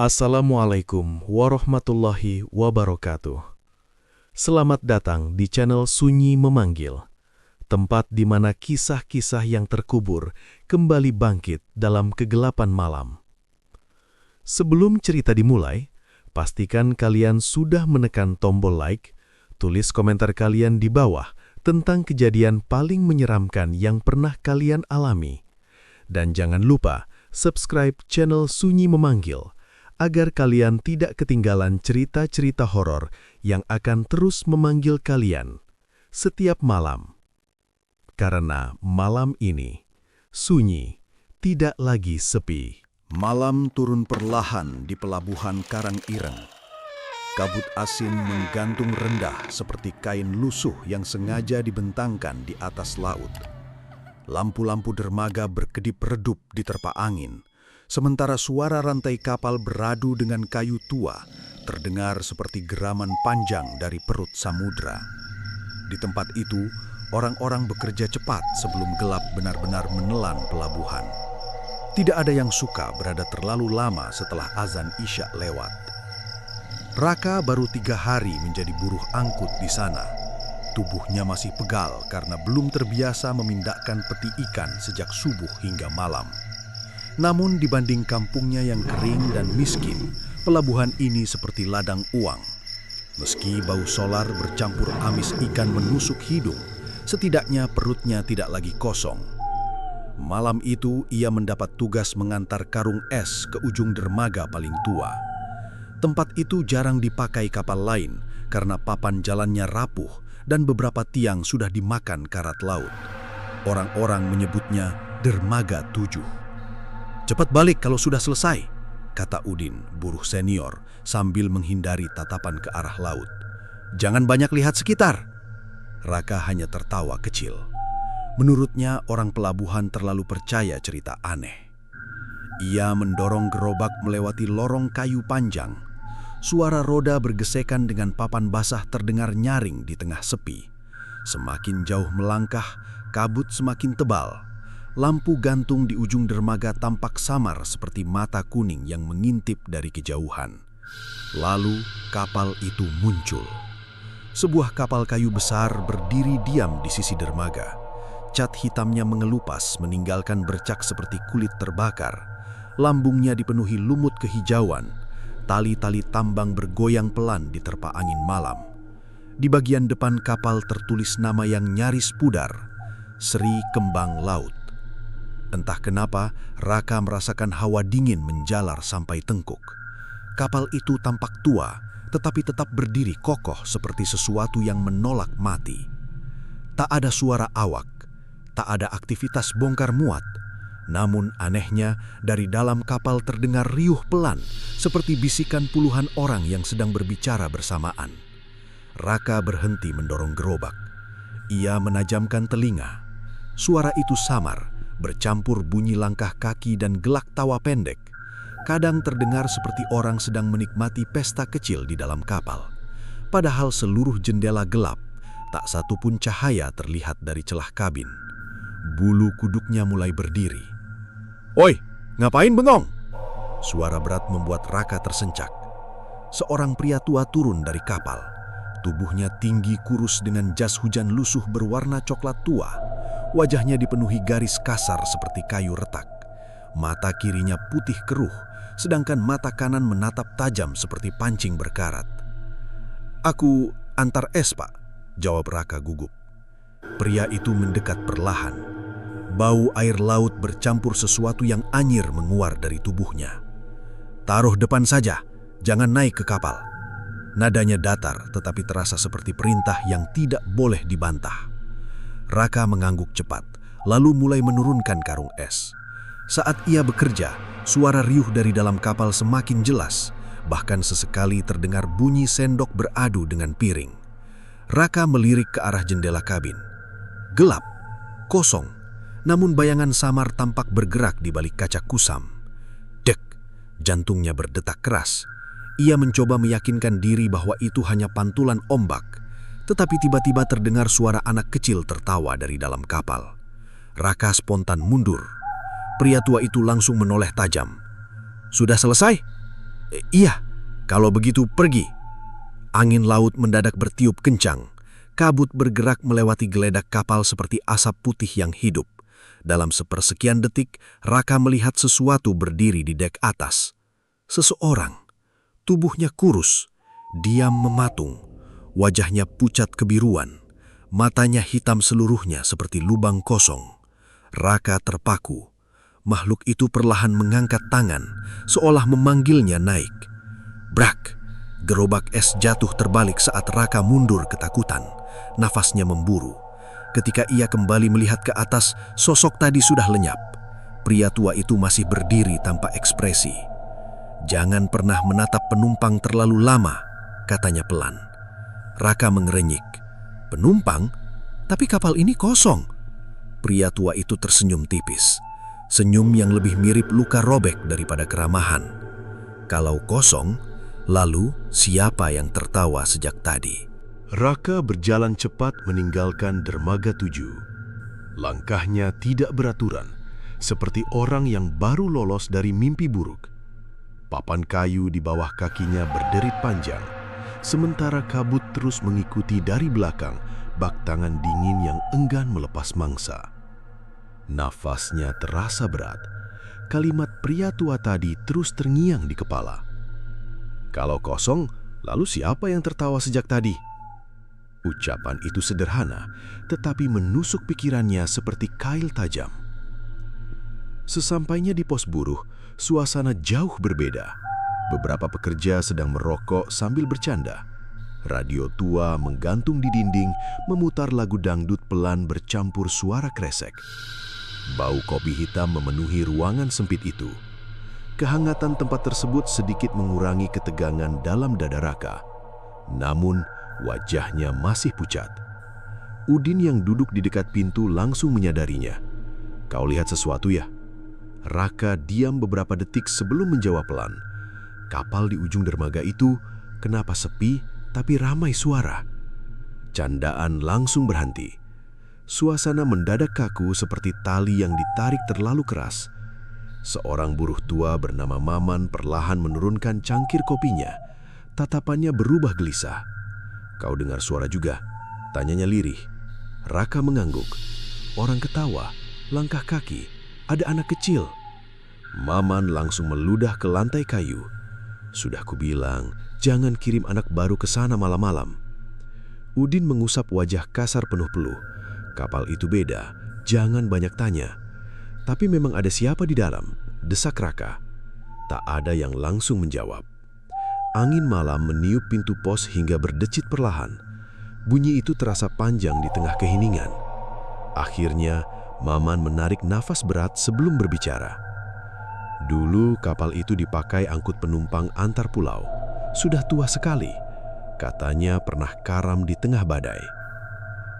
Assalamualaikum warahmatullahi wabarakatuh. Selamat datang di channel Sunyi Memanggil, tempat di mana kisah-kisah yang terkubur kembali bangkit dalam kegelapan malam. Sebelum cerita dimulai, pastikan kalian sudah menekan tombol like, tulis komentar kalian di bawah tentang kejadian paling menyeramkan yang pernah kalian alami. Dan jangan lupa subscribe channel Sunyi Memanggil, agar kalian tidak ketinggalan cerita-cerita horor yang akan terus memanggil kalian setiap malam. Karena malam ini, sunyi tidak lagi sepi. Malam turun perlahan di pelabuhan Karangireng. Kabut asin menggantung rendah seperti kain lusuh yang sengaja dibentangkan di atas laut. Lampu-lampu dermaga berkedip-redup diterpa angin, sementara suara rantai kapal beradu dengan kayu tua terdengar seperti geraman panjang dari perut samudra. Di tempat itu, orang-orang bekerja cepat sebelum gelap benar-benar menelan pelabuhan. Tidak ada yang suka berada terlalu lama setelah azan Isya lewat. Raka baru 3 hari menjadi buruh angkut di sana. Tubuhnya masih pegal karena belum terbiasa memindahkan peti ikan sejak subuh hingga malam. Namun dibanding kampungnya yang kering dan miskin, pelabuhan ini seperti ladang uang. Meski bau solar bercampur amis ikan menusuk hidung, setidaknya perutnya tidak lagi kosong. Malam itu ia mendapat tugas mengantar karung es ke ujung dermaga paling tua. Tempat itu jarang dipakai kapal lain karena papan jalannya rapuh dan beberapa tiang sudah dimakan karat laut. Orang-orang menyebutnya Dermaga 7. "Cepat balik kalau sudah selesai," kata Udin, buruh senior, sambil menghindari tatapan ke arah laut. "Jangan banyak lihat sekitar." Raka hanya tertawa kecil. Menurutnya orang pelabuhan terlalu percaya cerita aneh. Ia mendorong gerobak melewati lorong kayu panjang. Suara roda bergesekan dengan papan basah terdengar nyaring di tengah sepi. Semakin jauh melangkah, kabut semakin tebal. Lampu gantung di ujung dermaga tampak samar seperti mata kuning yang mengintip dari kejauhan. Lalu kapal itu muncul. Sebuah kapal kayu besar berdiri diam di sisi dermaga. Cat hitamnya mengelupas meninggalkan bercak seperti kulit terbakar. Lambungnya dipenuhi lumut kehijauan. Tali-tali tambang bergoyang pelan diterpa angin malam. Di bagian depan kapal tertulis nama yang nyaris pudar, Sri Kembang Laut. Entah kenapa, Raka merasakan hawa dingin menjalar sampai tengkuk. Kapal itu tampak tua, tetapi tetap berdiri kokoh seperti sesuatu yang menolak mati. Tak ada suara awak, tak ada aktivitas bongkar muat. Namun anehnya, dari dalam kapal terdengar riuh pelan, seperti bisikan puluhan orang yang sedang berbicara bersamaan. Raka berhenti mendorong gerobak. Ia menajamkan telinga. Suara itu samar, bercampur bunyi langkah kaki dan gelak tawa pendek. Kadang terdengar seperti orang sedang menikmati pesta kecil di dalam kapal. Padahal seluruh jendela gelap, tak satu pun cahaya terlihat dari celah kabin. Bulu kuduknya mulai berdiri. "Oi, ngapain bengong?" Suara berat membuat Raka tersencak. Seorang pria tua turun dari kapal. Tubuhnya tinggi kurus dengan jas hujan lusuh berwarna coklat tua. Wajahnya dipenuhi garis kasar seperti kayu retak. Mata kirinya putih keruh, sedangkan mata kanan menatap tajam seperti pancing berkarat. "Aku antar es, Pak," jawab Raka gugup. Pria itu mendekat perlahan. Bau air laut bercampur sesuatu yang anyir menguar dari tubuhnya. "Taruh depan saja, jangan naik ke kapal." Nadanya datar tetapi terasa seperti perintah yang tidak boleh dibantah. Raka mengangguk cepat, lalu mulai menurunkan karung es. Saat ia bekerja, suara riuh dari dalam kapal semakin jelas, bahkan sesekali terdengar bunyi sendok beradu dengan piring. Raka melirik ke arah jendela kabin. Gelap, kosong, namun bayangan samar tampak bergerak di balik kaca kusam. Dek, jantungnya berdetak keras. Ia mencoba meyakinkan diri bahwa itu hanya pantulan ombak. Tetapi tiba-tiba terdengar suara anak kecil tertawa dari dalam kapal. Raka spontan mundur. Pria tua itu langsung menoleh tajam. "Sudah selesai?" Iya, kalau begitu pergi." Angin laut mendadak bertiup kencang. Kabut bergerak melewati geledak kapal seperti asap putih yang hidup. Dalam sepersekian detik, Raka melihat sesuatu berdiri di dek atas. Seseorang, tubuhnya kurus, diam mematung, wajahnya pucat kebiruan, matanya hitam seluruhnya seperti lubang kosong. Raka terpaku. Makhluk itu perlahan mengangkat tangan, seolah memanggilnya naik. Brak! Gerobak es jatuh terbalik saat Raka mundur ketakutan. Nafasnya memburu. Ketika ia kembali melihat ke atas, sosok tadi sudah lenyap. Pria tua itu masih berdiri tanpa ekspresi. "Jangan pernah menatap penumpang terlalu lama," katanya pelan. Raka mengerenyik. "Penumpang? Tapi kapal ini kosong." Pria tua itu tersenyum tipis. Senyum yang lebih mirip luka robek daripada keramahan. "Kalau kosong, lalu siapa yang tertawa sejak tadi?" Raka berjalan cepat meninggalkan dermaga 7. Langkahnya tidak beraturan, seperti orang yang baru lolos dari mimpi buruk. Papan kayu di bawah kakinya berderit panjang, sementara kabut terus mengikuti dari belakang bak tangan dingin yang enggan melepas mangsa. Nafasnya terasa berat. Kalimat pria tua tadi terus terngiang di kepala. "Kalau kosong, lalu siapa yang tertawa sejak tadi?" Ucapan itu sederhana, tetapi menusuk pikirannya seperti kail tajam. Sesampainya di pos buruh, suasana jauh berbeda. Beberapa pekerja sedang merokok sambil bercanda. Radio tua menggantung di dinding, memutar lagu dangdut pelan bercampur suara kresek. Bau kopi hitam memenuhi ruangan sempit itu. Kehangatan tempat tersebut sedikit mengurangi ketegangan dalam dada Raka. Namun, wajahnya masih pucat. Udin yang duduk di dekat pintu langsung menyadarinya. "Kau lihat sesuatu ya?" Raka diam beberapa detik sebelum menjawab pelan. Kapal di ujung dermaga itu kenapa sepi tapi ramai suara? Candaan langsung berhenti. Suasana mendadak kaku seperti tali yang ditarik terlalu keras. Seorang buruh tua bernama Maman perlahan menurunkan cangkir kopinya. Tatapannya berubah gelisah. "Kau dengar suara juga?" tanyanya lirih. Raka mengangguk. Orang ketawa, langkah kaki, ada anak kecil. Maman langsung meludah ke lantai kayu. "Sudah kubilang, jangan kirim anak baru ke sana malam-malam." Udin mengusap wajah kasar penuh peluh. "Kapal itu beda, jangan banyak tanya." "Tapi memang ada siapa di dalam?" desak Raka. Tak ada yang langsung menjawab. Angin malam meniup pintu pos hingga berdecit perlahan. Bunyi itu terasa panjang di tengah keheningan. Akhirnya, Maman menarik nafas berat sebelum berbicara. "Dulu kapal itu dipakai angkut penumpang antar pulau. Sudah tua sekali. Katanya pernah karam di tengah badai."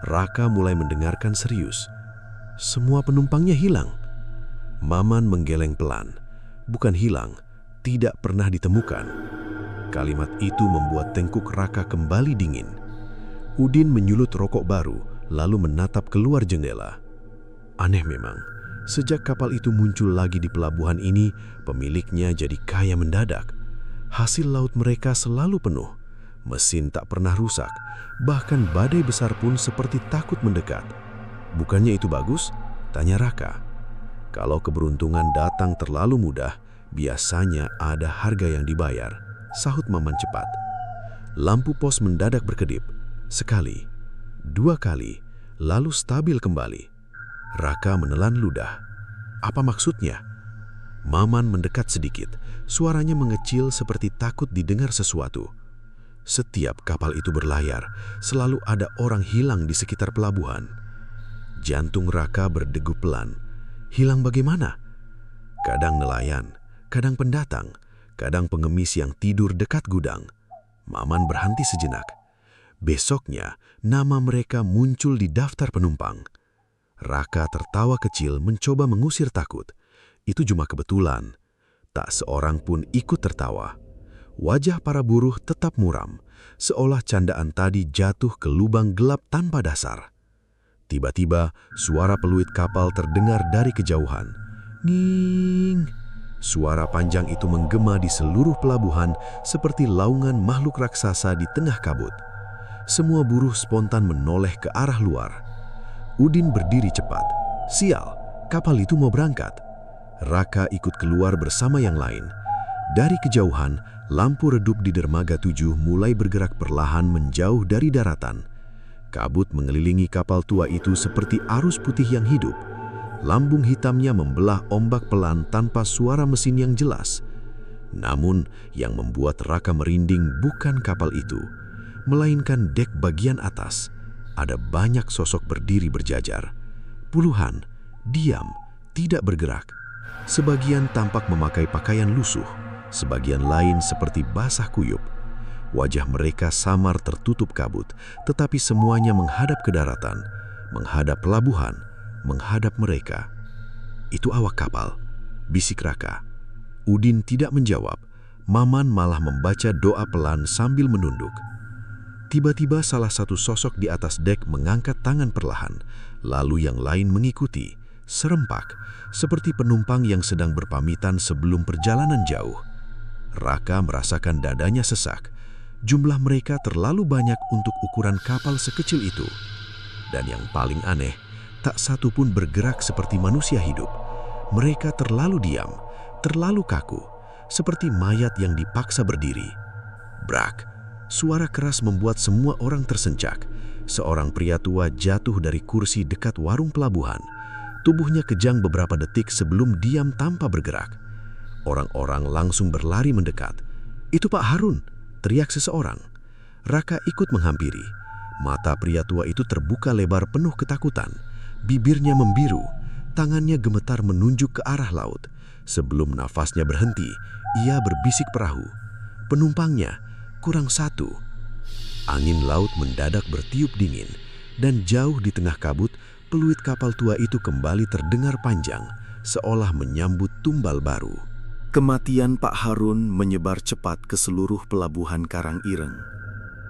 Raka mulai mendengarkan serius. "Semua penumpangnya hilang." Maman menggeleng pelan. "Bukan hilang, tidak pernah ditemukan." Kalimat itu membuat tengkuk Raka kembali dingin. Udin menyulut rokok baru, lalu menatap keluar jendela. Aneh memang, sejak kapal itu muncul lagi di pelabuhan ini, pemiliknya jadi kaya mendadak. Hasil laut mereka selalu penuh, mesin tak pernah rusak, bahkan badai besar pun seperti takut mendekat. "Bukannya itu bagus?" tanya Raka. "Kalau keberuntungan datang terlalu mudah, biasanya ada harga yang dibayar," sahut Maman cepat. Lampu pos mendadak berkedip. Sekali, dua kali, lalu stabil kembali. Raka menelan ludah. Apa maksudnya? Maman mendekat sedikit. Suaranya mengecil seperti takut didengar sesuatu. Setiap kapal itu berlayar, selalu ada orang hilang di sekitar pelabuhan. Jantung Raka berdegup pelan. Hilang bagaimana? Kadang nelayan, kadang pendatang, kadang pengemis yang tidur dekat gudang. Maman berhenti sejenak. Besoknya, nama mereka muncul di daftar penumpang. Raka tertawa kecil mencoba mengusir takut. Itu cuma kebetulan. Tak seorang pun ikut tertawa. Wajah para buruh tetap muram, seolah candaan tadi jatuh ke lubang gelap tanpa dasar. Tiba-tiba, suara peluit kapal terdengar dari kejauhan. Nging! Suara panjang itu menggema di seluruh pelabuhan seperti laungan makhluk raksasa di tengah kabut. Semua buruh spontan menoleh ke arah luar. Udin berdiri cepat. Sial, kapal itu mau berangkat. Raka ikut keluar bersama yang lain. Dari kejauhan, lampu redup di dermaga 7 mulai bergerak perlahan menjauh dari daratan. Kabut mengelilingi kapal tua itu seperti arus putih yang hidup. Lambung hitamnya membelah ombak pelan tanpa suara mesin yang jelas. Namun, yang membuat Raka merinding bukan kapal itu, melainkan dek bagian atas. Ada banyak sosok berdiri berjajar. Puluhan, diam, tidak bergerak. Sebagian tampak memakai pakaian lusuh, sebagian lain seperti basah kuyup. Wajah mereka samar tertutup kabut, tetapi semuanya menghadap ke daratan, menghadap pelabuhan, menghadap mereka. Itu awak kapal, bisik Raka. Udin tidak menjawab. Maman malah membaca doa pelan sambil menunduk. Tiba-tiba salah satu sosok di atas dek mengangkat tangan perlahan, lalu yang lain mengikuti, serempak, seperti penumpang yang sedang berpamitan sebelum perjalanan jauh. Raka merasakan dadanya sesak. Jumlah mereka terlalu banyak untuk ukuran kapal sekecil itu. Dan yang paling aneh, tak satu pun bergerak seperti manusia hidup. Mereka terlalu diam, terlalu kaku, seperti mayat yang dipaksa berdiri. Brak! Suara keras membuat semua orang tersencak. Seorang pria tua jatuh dari kursi dekat warung pelabuhan. Tubuhnya kejang beberapa detik sebelum diam tanpa bergerak. Orang-orang langsung berlari mendekat. "Itu Pak Harun!" teriak seseorang. Raka ikut menghampiri. Mata pria tua itu terbuka lebar penuh ketakutan. Bibirnya membiru, tangannya gemetar menunjuk ke arah laut. Sebelum nafasnya berhenti, ia berbisik perahu. Penumpangnya kurang satu. Angin laut mendadak bertiup dingin, dan jauh di tengah kabut, peluit kapal tua itu kembali terdengar panjang, seolah menyambut tumbal baru. Kematian Pak Harun menyebar cepat ke seluruh pelabuhan Karangireng.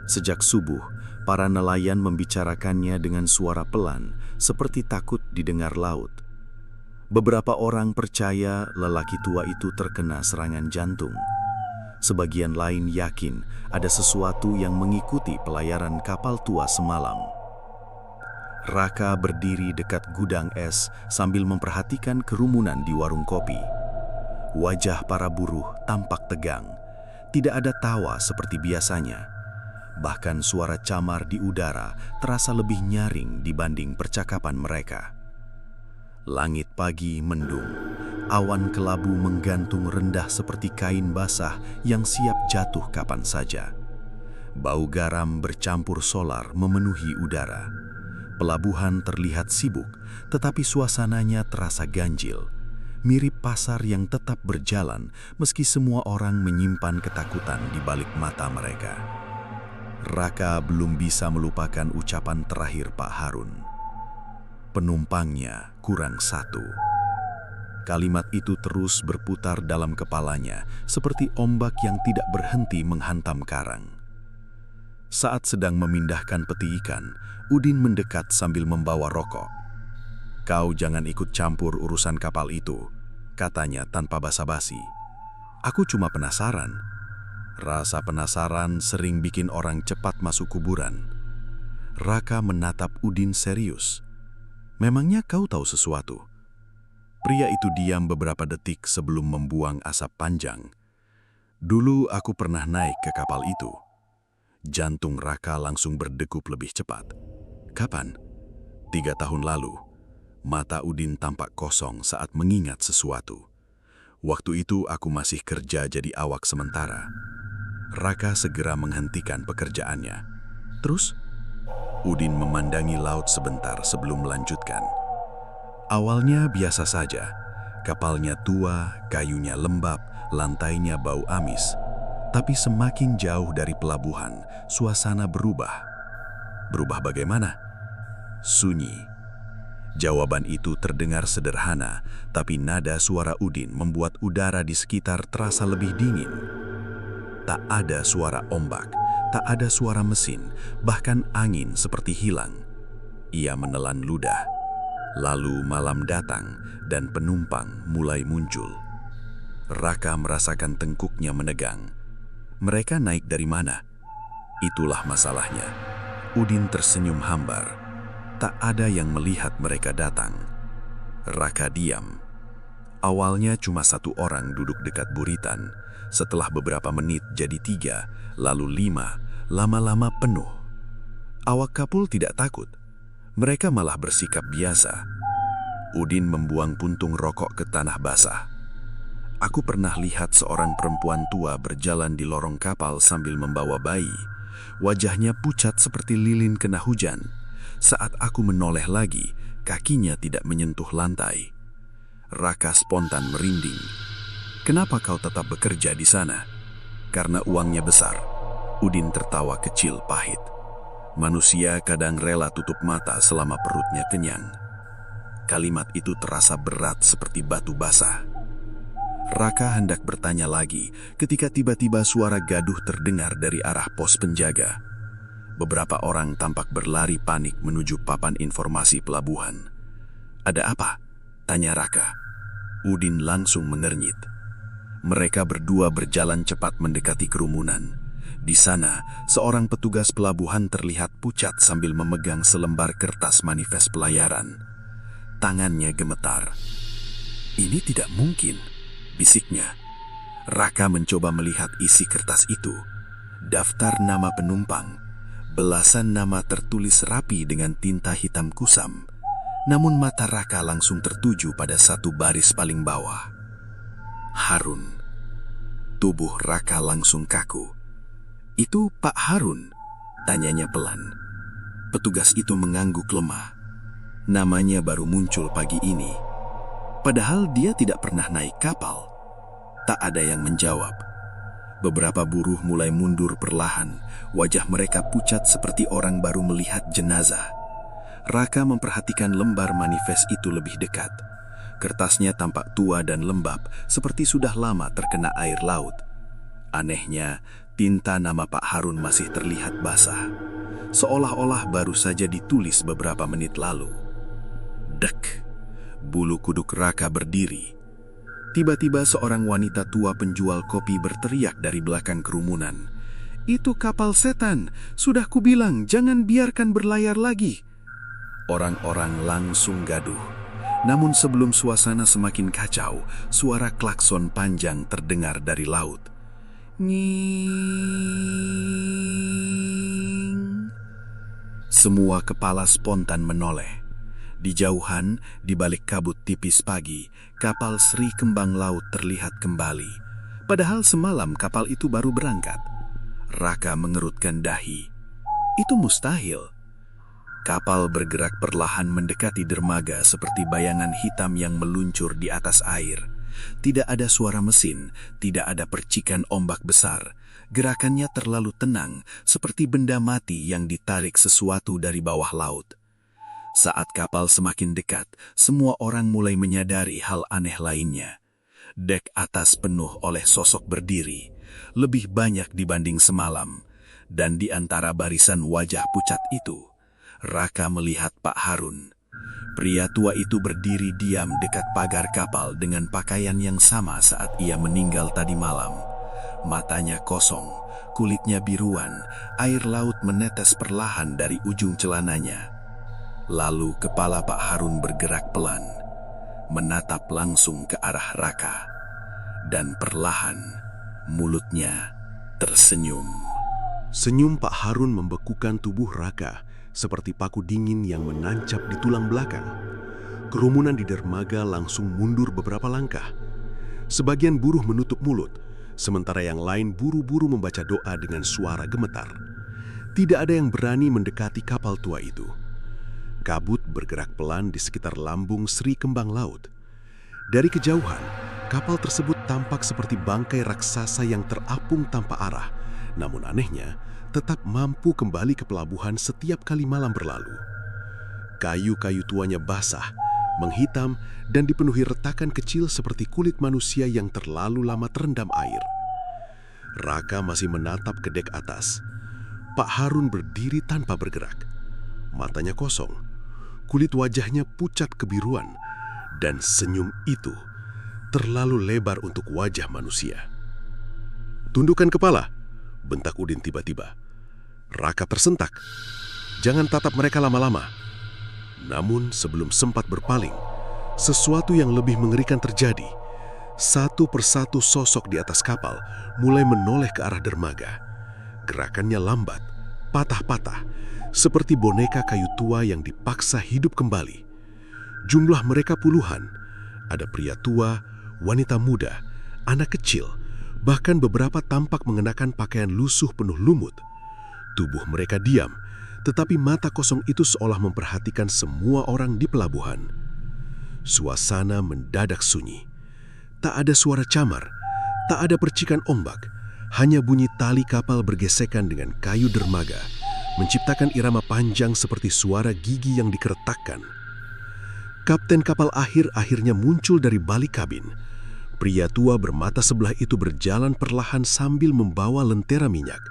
Sejak subuh, para nelayan membicarakannya dengan suara pelan, seperti takut didengar laut. Beberapa orang percaya lelaki tua itu terkena serangan jantung. Sebagian lain yakin ada sesuatu yang mengikuti pelayaran kapal tua semalam. Raka berdiri dekat gudang es sambil memperhatikan kerumunan di warung kopi. Wajah para buruh tampak tegang. Tidak ada tawa seperti biasanya. Bahkan suara camar di udara terasa lebih nyaring dibanding percakapan mereka. Langit pagi mendung, awan kelabu menggantung rendah seperti kain basah yang siap jatuh kapan saja. Bau garam bercampur solar memenuhi udara. Pelabuhan terlihat sibuk, tetapi suasananya terasa ganjil. Mirip pasar yang tetap berjalan meski semua orang menyimpan ketakutan di balik mata mereka. Raka belum bisa melupakan ucapan terakhir Pak Harun. Penumpangnya kurang satu. Kalimat itu terus berputar dalam kepalanya seperti ombak yang tidak berhenti menghantam karang. Saat sedang memindahkan peti ikan, Udin mendekat sambil membawa rokok. "Kau jangan ikut campur urusan kapal itu," katanya tanpa basa-basi. "Aku cuma penasaran." Rasa penasaran sering bikin orang cepat masuk kuburan. Raka menatap Udin serius. "Memangnya kau tahu sesuatu?" Pria itu diam beberapa detik sebelum membuang asap panjang. "Dulu aku pernah naik ke kapal itu." Jantung Raka langsung berdegup lebih cepat. "Kapan?" 3 tahun lalu. Mata Udin tampak kosong saat mengingat sesuatu. "Waktu itu aku masih kerja jadi awak sementara." Raka segera menghentikan pekerjaannya. "Terus?" Udin memandangi laut sebentar sebelum melanjutkan. "Awalnya biasa saja. Kapalnya tua, kayunya lembab, lantainya bau amis. Tapi semakin jauh dari pelabuhan, suasana berubah." "Berubah bagaimana?" "Sunyi." Jawaban itu terdengar sederhana, tapi nada suara Udin membuat udara di sekitar terasa lebih dingin. Tak ada suara ombak, tak ada suara mesin, bahkan angin seperti hilang. Ia menelan ludah. Lalu malam datang dan penumpang mulai muncul. Raka merasakan tengkuknya menegang. Mereka naik dari mana? Itulah masalahnya. Udin tersenyum hambar. Tak ada yang melihat mereka datang. Raka diam. Awalnya cuma satu orang duduk dekat buritan. Setelah beberapa menit jadi 3, lalu 5, lama-lama penuh. Awak kapul tidak takut. Mereka malah bersikap biasa. Udin membuang puntung rokok ke tanah basah. Aku pernah lihat seorang perempuan tua berjalan di lorong kapal sambil membawa bayi. Wajahnya pucat seperti lilin kena hujan. Saat aku menoleh lagi, kakinya tidak menyentuh lantai. Raka spontan merinding. Kenapa kau tetap bekerja di sana? Karena uangnya besar. Udin tertawa kecil pahit. Manusia kadang rela tutup mata selama perutnya kenyang. Kalimat itu terasa berat seperti batu basah. Raka hendak bertanya lagi ketika tiba-tiba suara gaduh terdengar dari arah pos penjaga. Beberapa orang tampak berlari panik menuju papan informasi pelabuhan. "Ada apa?" tanya Raka. Udin langsung menernyit. Mereka berdua berjalan cepat mendekati kerumunan. Di sana, seorang petugas pelabuhan terlihat pucat sambil memegang selembar kertas manifest pelayaran. Tangannya gemetar. "Ini tidak mungkin," bisiknya. Raka mencoba melihat isi kertas itu. Daftar nama penumpang. Belasan nama tertulis rapi dengan tinta hitam kusam. Namun mata Raka langsung tertuju pada satu baris paling bawah. Harun. Tubuh Raka langsung kaku. "Itu Pak Harun?" tanyanya pelan. Petugas itu mengangguk lemah. Namanya baru muncul pagi ini. Padahal dia tidak pernah naik kapal. Tak ada yang menjawab. Beberapa buruh mulai mundur perlahan. Wajah mereka pucat seperti orang baru melihat jenazah. Raka memperhatikan lembar manifest itu lebih dekat. Kertasnya tampak tua dan lembab, seperti sudah lama terkena air laut. Anehnya, tinta nama Pak Harun masih terlihat basah. Seolah-olah baru saja ditulis beberapa menit lalu. Dek. Bulu kuduk Raka berdiri. Tiba-tiba seorang wanita tua penjual kopi berteriak dari belakang kerumunan. "Itu kapal setan. Sudah kubilang jangan biarkan berlayar lagi." Orang-orang langsung gaduh. Namun sebelum suasana semakin kacau, suara klakson panjang terdengar dari laut. Nying. Semua kepala spontan menoleh. Di jauhan, di balik kabut tipis pagi, kapal Sri Kembang Laut terlihat kembali. Padahal semalam kapal itu baru berangkat. Raka mengerutkan dahi. Itu mustahil. Kapal bergerak perlahan mendekati dermaga seperti bayangan hitam yang meluncur di atas air. Tidak ada suara mesin, tidak ada percikan ombak besar. Gerakannya terlalu tenang, seperti benda mati yang ditarik sesuatu dari bawah laut. Saat kapal semakin dekat, semua orang mulai menyadari hal aneh lainnya. Dek atas penuh oleh sosok berdiri, lebih banyak dibanding semalam. Dan di antara barisan wajah pucat itu, Raka melihat Pak Harun. Pria tua itu berdiri diam dekat pagar kapal dengan pakaian yang sama saat ia meninggal tadi malam. Matanya kosong, kulitnya biruan, air laut menetes perlahan dari ujung celananya. Lalu kepala Pak Harun bergerak pelan, menatap langsung ke arah Raka. Dan perlahan, mulutnya tersenyum. Senyum Pak Harun membekukan tubuh Raka, seperti paku dingin yang menancap di tulang belakang. Kerumunan di dermaga langsung mundur beberapa langkah. Sebagian buruh menutup mulut, sementara yang lain buru-buru membaca doa dengan suara gemetar. Tidak ada yang berani mendekati kapal tua itu. Kabut bergerak pelan di sekitar lambung Sri Kembang Laut. Dari kejauhan, kapal tersebut tampak seperti bangkai raksasa yang terapung tanpa arah. Namun anehnya, tetap mampu kembali ke pelabuhan setiap kali malam berlalu. Kayu-kayu tuanya basah, menghitam, dan dipenuhi retakan kecil seperti kulit manusia yang terlalu lama terendam air. Raka masih menatap ke dek atas. Pak Harun berdiri tanpa bergerak. Matanya kosong, kulit wajahnya pucat kebiruan, dan senyum itu terlalu lebar untuk wajah manusia. "Tundukkan kepala," bentak Udin tiba-tiba. Raka tersentak. "Jangan tatap mereka lama-lama." Namun sebelum sempat berpaling, sesuatu yang lebih mengerikan terjadi. Satu persatu sosok di atas kapal mulai menoleh ke arah dermaga. Gerakannya lambat, patah-patah, seperti boneka kayu tua yang dipaksa hidup kembali. Jumlah mereka puluhan. Ada pria tua, wanita muda, anak kecil, bahkan beberapa tampak mengenakan pakaian lusuh penuh lumut. Tubuh mereka diam, tetapi mata kosong itu seolah memperhatikan semua orang di pelabuhan. Suasana mendadak sunyi. Tak ada suara camar, tak ada percikan ombak, hanya bunyi tali kapal bergesekan dengan kayu dermaga, menciptakan irama panjang seperti suara gigi yang dikeretakkan. Kapten kapal akhirnya muncul dari balik kabin. Pria tua bermata sebelah itu berjalan perlahan sambil membawa lentera minyak.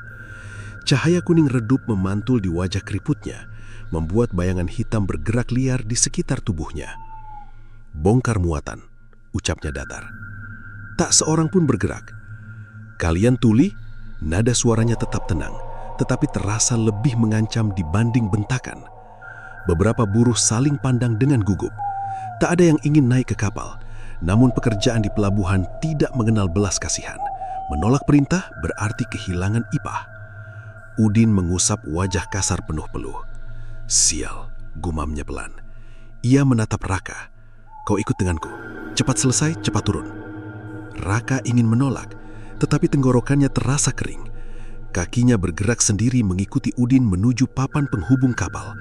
Cahaya kuning redup memantul di wajah keriputnya, membuat bayangan hitam bergerak liar di sekitar tubuhnya. "Bongkar muatan," ucapnya datar. Tak seorang pun bergerak. "Kalian tuli?" Nada suaranya tetap tenang, tetapi terasa lebih mengancam dibanding bentakan. Beberapa buruh saling pandang dengan gugup. Tak ada yang ingin naik ke kapal, namun pekerjaan di pelabuhan tidak mengenal belas kasihan. Menolak perintah berarti kehilangan ipah. Udin mengusap wajah kasar penuh peluh. "Sial," gumamnya pelan. Ia menatap Raka. "Kau ikut denganku. Cepat selesai, cepat turun." Raka ingin menolak, tetapi tenggorokannya terasa kering. Kakinya bergerak sendiri mengikuti Udin menuju papan penghubung kapal.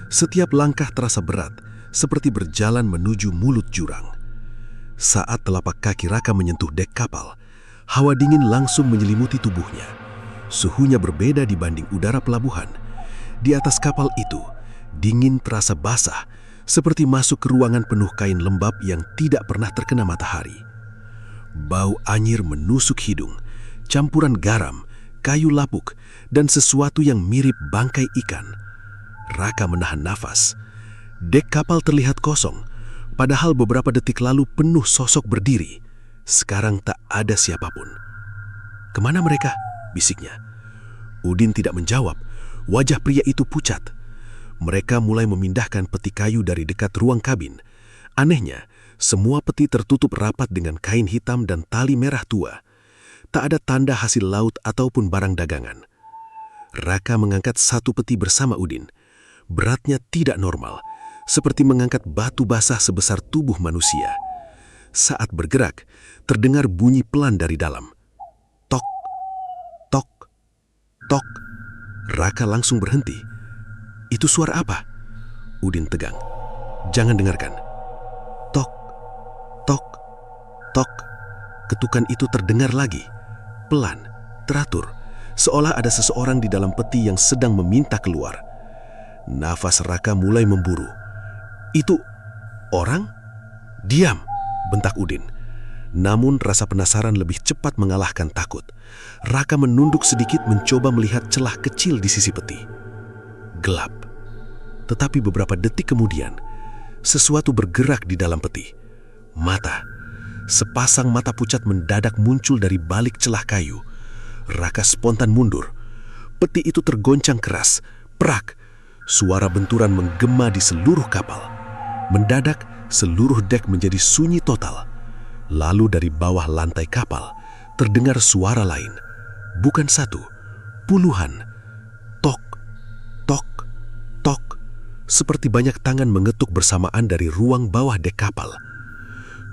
Setiap langkah terasa berat, seperti berjalan menuju mulut jurang. Saat telapak kaki Raka menyentuh dek kapal, hawa dingin langsung menyelimuti tubuhnya. Suhunya berbeda dibanding udara pelabuhan. Di atas kapal itu, dingin terasa basah, seperti masuk ke ruangan penuh kain lembab yang tidak pernah terkena matahari. Bau anyir menusuk hidung, campuran garam, kayu lapuk, dan sesuatu yang mirip bangkai ikan. Raka menahan nafas. Dek kapal terlihat kosong, padahal beberapa detik lalu penuh sosok berdiri. Sekarang tak ada siapapun. "Kemana mereka?" bisiknya. Udin tidak menjawab. Wajah pria itu pucat. Mereka mulai memindahkan peti kayu dari dekat ruang kabin. Anehnya, semua peti tertutup rapat dengan kain hitam dan tali merah tua. Tak ada tanda hasil laut ataupun barang dagangan. Raka mengangkat satu peti bersama Udin. Beratnya tidak normal, seperti mengangkat batu basah sebesar tubuh manusia. Saat bergerak, terdengar bunyi pelan dari dalam. Tok, tok, tok. Raka langsung berhenti. "Itu suara apa?" Udin tegang. "Jangan dengarkan." Tok, tok, tok. Ketukan itu terdengar lagi. Pelan, teratur, seolah ada seseorang di dalam peti yang sedang meminta keluar. Nafas Raka mulai memburu. "Itu orang?" "Diam," bentak Udin. Namun rasa penasaran lebih cepat mengalahkan takut. Raka menunduk sedikit mencoba melihat celah kecil di sisi peti. Gelap. Tetapi beberapa detik kemudian, sesuatu bergerak di dalam peti. Mata. Sepasang mata pucat mendadak muncul dari balik celah kayu. Raka spontan mundur. Peti itu tergoncang keras. Prak. Suara benturan menggema di seluruh kapal. Mendadak, seluruh dek menjadi sunyi total. Lalu dari bawah lantai kapal, terdengar suara lain. Bukan satu, puluhan. Tok, tok, tok. Seperti banyak tangan mengetuk bersamaan dari ruang bawah dek kapal.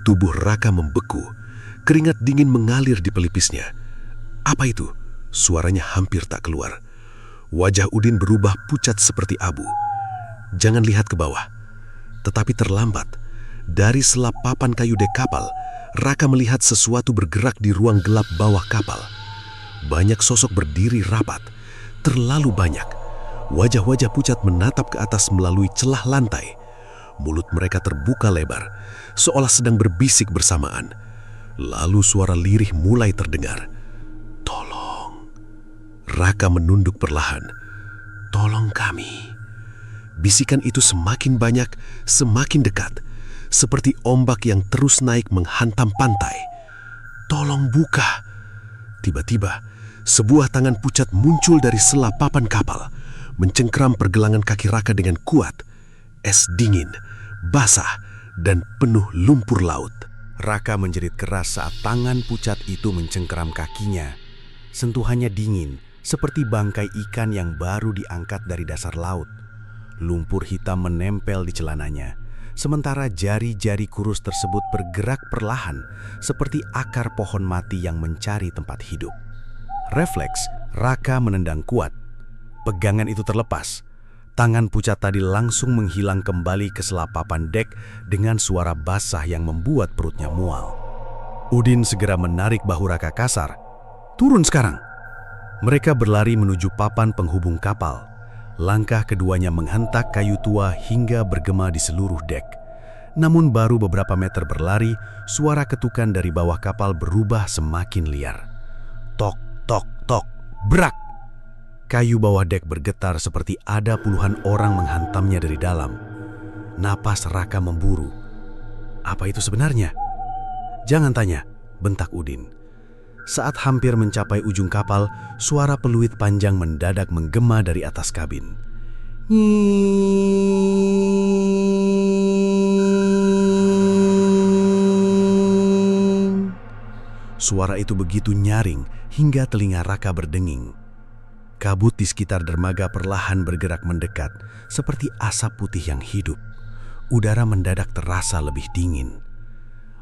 Tubuh Raka membeku, keringat dingin mengalir di pelipisnya. Apa itu? Suaranya hampir tak keluar. Wajah Udin berubah pucat seperti abu. Jangan lihat ke bawah. Tetapi terlambat. Dari selap papan kayu dek kapal, Raka melihat sesuatu bergerak di ruang gelap bawah kapal. Banyak sosok berdiri rapat, terlalu banyak. Wajah-wajah pucat menatap ke atas melalui celah lantai. Mulut mereka terbuka lebar, seolah sedang berbisik bersamaan. Lalu suara lirih mulai terdengar. "Tolong." Raka menunduk perlahan. "Tolong kami." Bisikan itu semakin banyak, semakin dekat. seperti ombak yang terus naik menghantam pantai. "Tolong buka!" Tiba-tiba, sebuah tangan pucat muncul dari sela papan kapal, mencengkram pergelangan kaki Raka dengan kuat. Es dingin, basah, dan penuh lumpur laut. Raka menjerit keras saat tangan pucat itu mencengkeram kakinya. Sentuhannya dingin, seperti bangkai ikan yang baru diangkat dari dasar laut. Lumpur hitam menempel di celananya, sementara jari-jari kurus tersebut bergerak perlahan, seperti akar pohon mati yang mencari tempat hidup. Refleks, Raka menendang kuat. Pegangan itu terlepas. Tangan pucat tadi langsung menghilang kembali ke sela papan dek dengan suara basah yang membuat perutnya mual. Udin segera menarik bahu Raka kasar. "Turun sekarang!" Mereka berlari menuju papan penghubung kapal. Langkah keduanya menghentak kayu tua hingga bergema di seluruh dek. Namun baru beberapa meter berlari, suara ketukan dari bawah kapal berubah semakin liar. Tok, tok, tok, brak! Kayu bawah dek bergetar seperti ada puluhan orang menghantamnya dari dalam. Napas Raka memburu. Apa itu sebenarnya? "Jangan tanya," bentak Udin. Saat hampir mencapai ujung kapal, suara peluit panjang mendadak menggema dari atas kabin. Suara itu begitu nyaring hingga telinga Raka berdenging. Kabut di sekitar dermaga perlahan bergerak mendekat, seperti asap putih yang hidup. Udara mendadak terasa lebih dingin.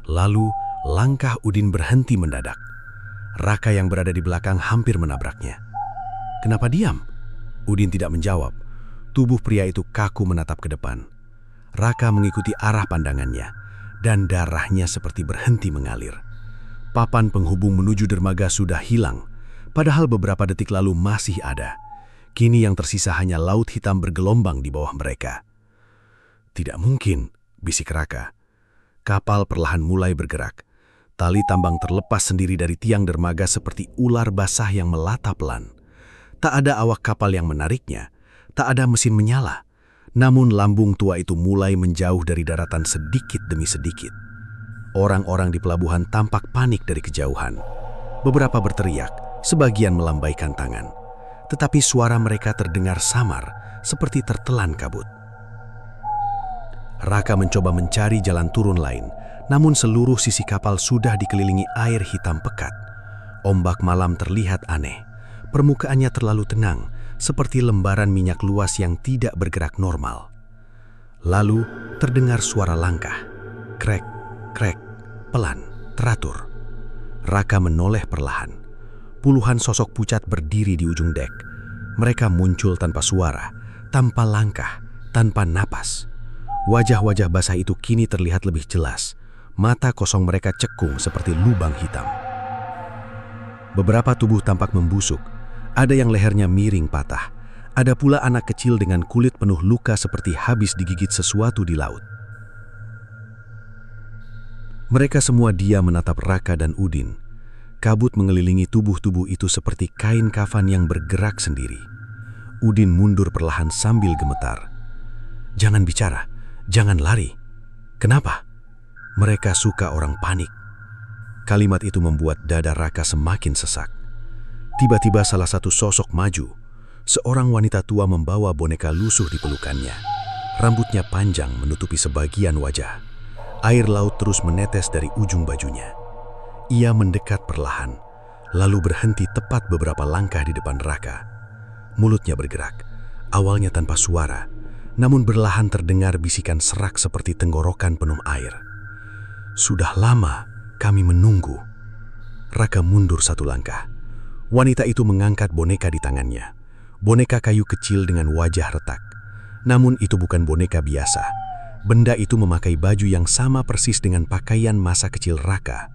Lalu, langkah Udin berhenti mendadak. Raka yang berada di belakang hampir menabraknya. "Kenapa diam?" Udin tidak menjawab. Tubuh pria itu kaku menatap ke depan. Raka mengikuti arah pandangannya, dan darahnya seperti berhenti mengalir. Papan penghubung menuju dermaga sudah hilang, padahal beberapa detik lalu masih ada. Kini yang tersisa hanya laut hitam bergelombang di bawah mereka. "Tidak mungkin," bisik Raka. Kapal perlahan mulai bergerak. Tali tambang terlepas sendiri dari tiang dermaga seperti ular basah yang melata pelan. Tak ada awak kapal yang menariknya, tak ada mesin menyala. Namun lambung tua itu mulai menjauh dari daratan sedikit demi sedikit. Orang-orang di pelabuhan tampak panik dari kejauhan. Beberapa berteriak, sebagian melambaikan tangan. Tetapi suara mereka terdengar samar, seperti tertelan kabut. Raka mencoba mencari jalan turun lain, namun seluruh sisi kapal sudah dikelilingi air hitam pekat. Ombak malam terlihat aneh. Permukaannya terlalu tenang, seperti lembaran minyak luas yang tidak bergerak normal. Lalu terdengar suara langkah. Krek, krek, pelan, teratur. Raka menoleh perlahan. Puluhan sosok pucat berdiri di ujung dek. Mereka muncul tanpa suara, tanpa langkah, tanpa napas. Wajah-wajah basah itu kini terlihat lebih jelas. Mata kosong mereka cekung seperti lubang hitam. Beberapa tubuh tampak membusuk. Ada yang lehernya miring patah. Ada pula anak kecil dengan kulit penuh luka seperti habis digigit sesuatu di laut. Mereka semua diam menatap Raka dan Udin. Kabut mengelilingi tubuh-tubuh itu seperti kain kafan yang bergerak sendiri. Udin mundur perlahan sambil gemetar. "Jangan bicara, jangan lari." "Kenapa?" "Mereka suka orang panik." Kalimat itu membuat dada Raka semakin sesak. Tiba-tiba salah satu sosok maju. Seorang wanita tua membawa boneka lusuh di pelukannya. Rambutnya panjang menutupi sebagian wajah. Air laut terus menetes dari ujung bajunya. Ia mendekat perlahan, lalu berhenti tepat beberapa langkah di depan Raka. Mulutnya bergerak, awalnya tanpa suara, namun berlahan terdengar bisikan serak seperti tenggorokan penuh air. "Sudah lama kami menunggu." Raka mundur satu langkah. Wanita itu mengangkat boneka di tangannya. Boneka kayu kecil dengan wajah retak. Namun itu bukan boneka biasa. Benda itu memakai baju yang sama persis dengan pakaian masa kecil Raka.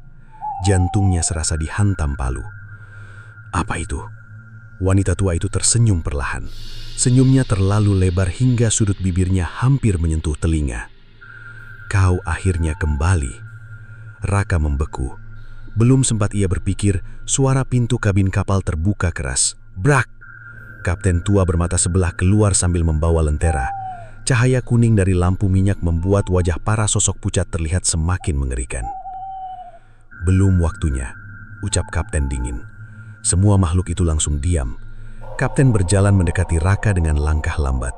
Jantungnya serasa dihantam palu. "Apa itu?" Wanita tua itu tersenyum perlahan. Senyumnya terlalu lebar hingga sudut bibirnya hampir menyentuh telinga. "Kau akhirnya kembali." Raka membeku. Belum sempat ia berpikir, suara pintu kabin kapal terbuka keras. Brak! Kapten tua bermata sebelah keluar sambil membawa lentera. Cahaya kuning dari lampu minyak membuat wajah para sosok pucat terlihat semakin mengerikan. "Belum waktunya," ucap Kapten dingin. Semua makhluk itu langsung diam. Kapten berjalan mendekati Raka dengan langkah lambat.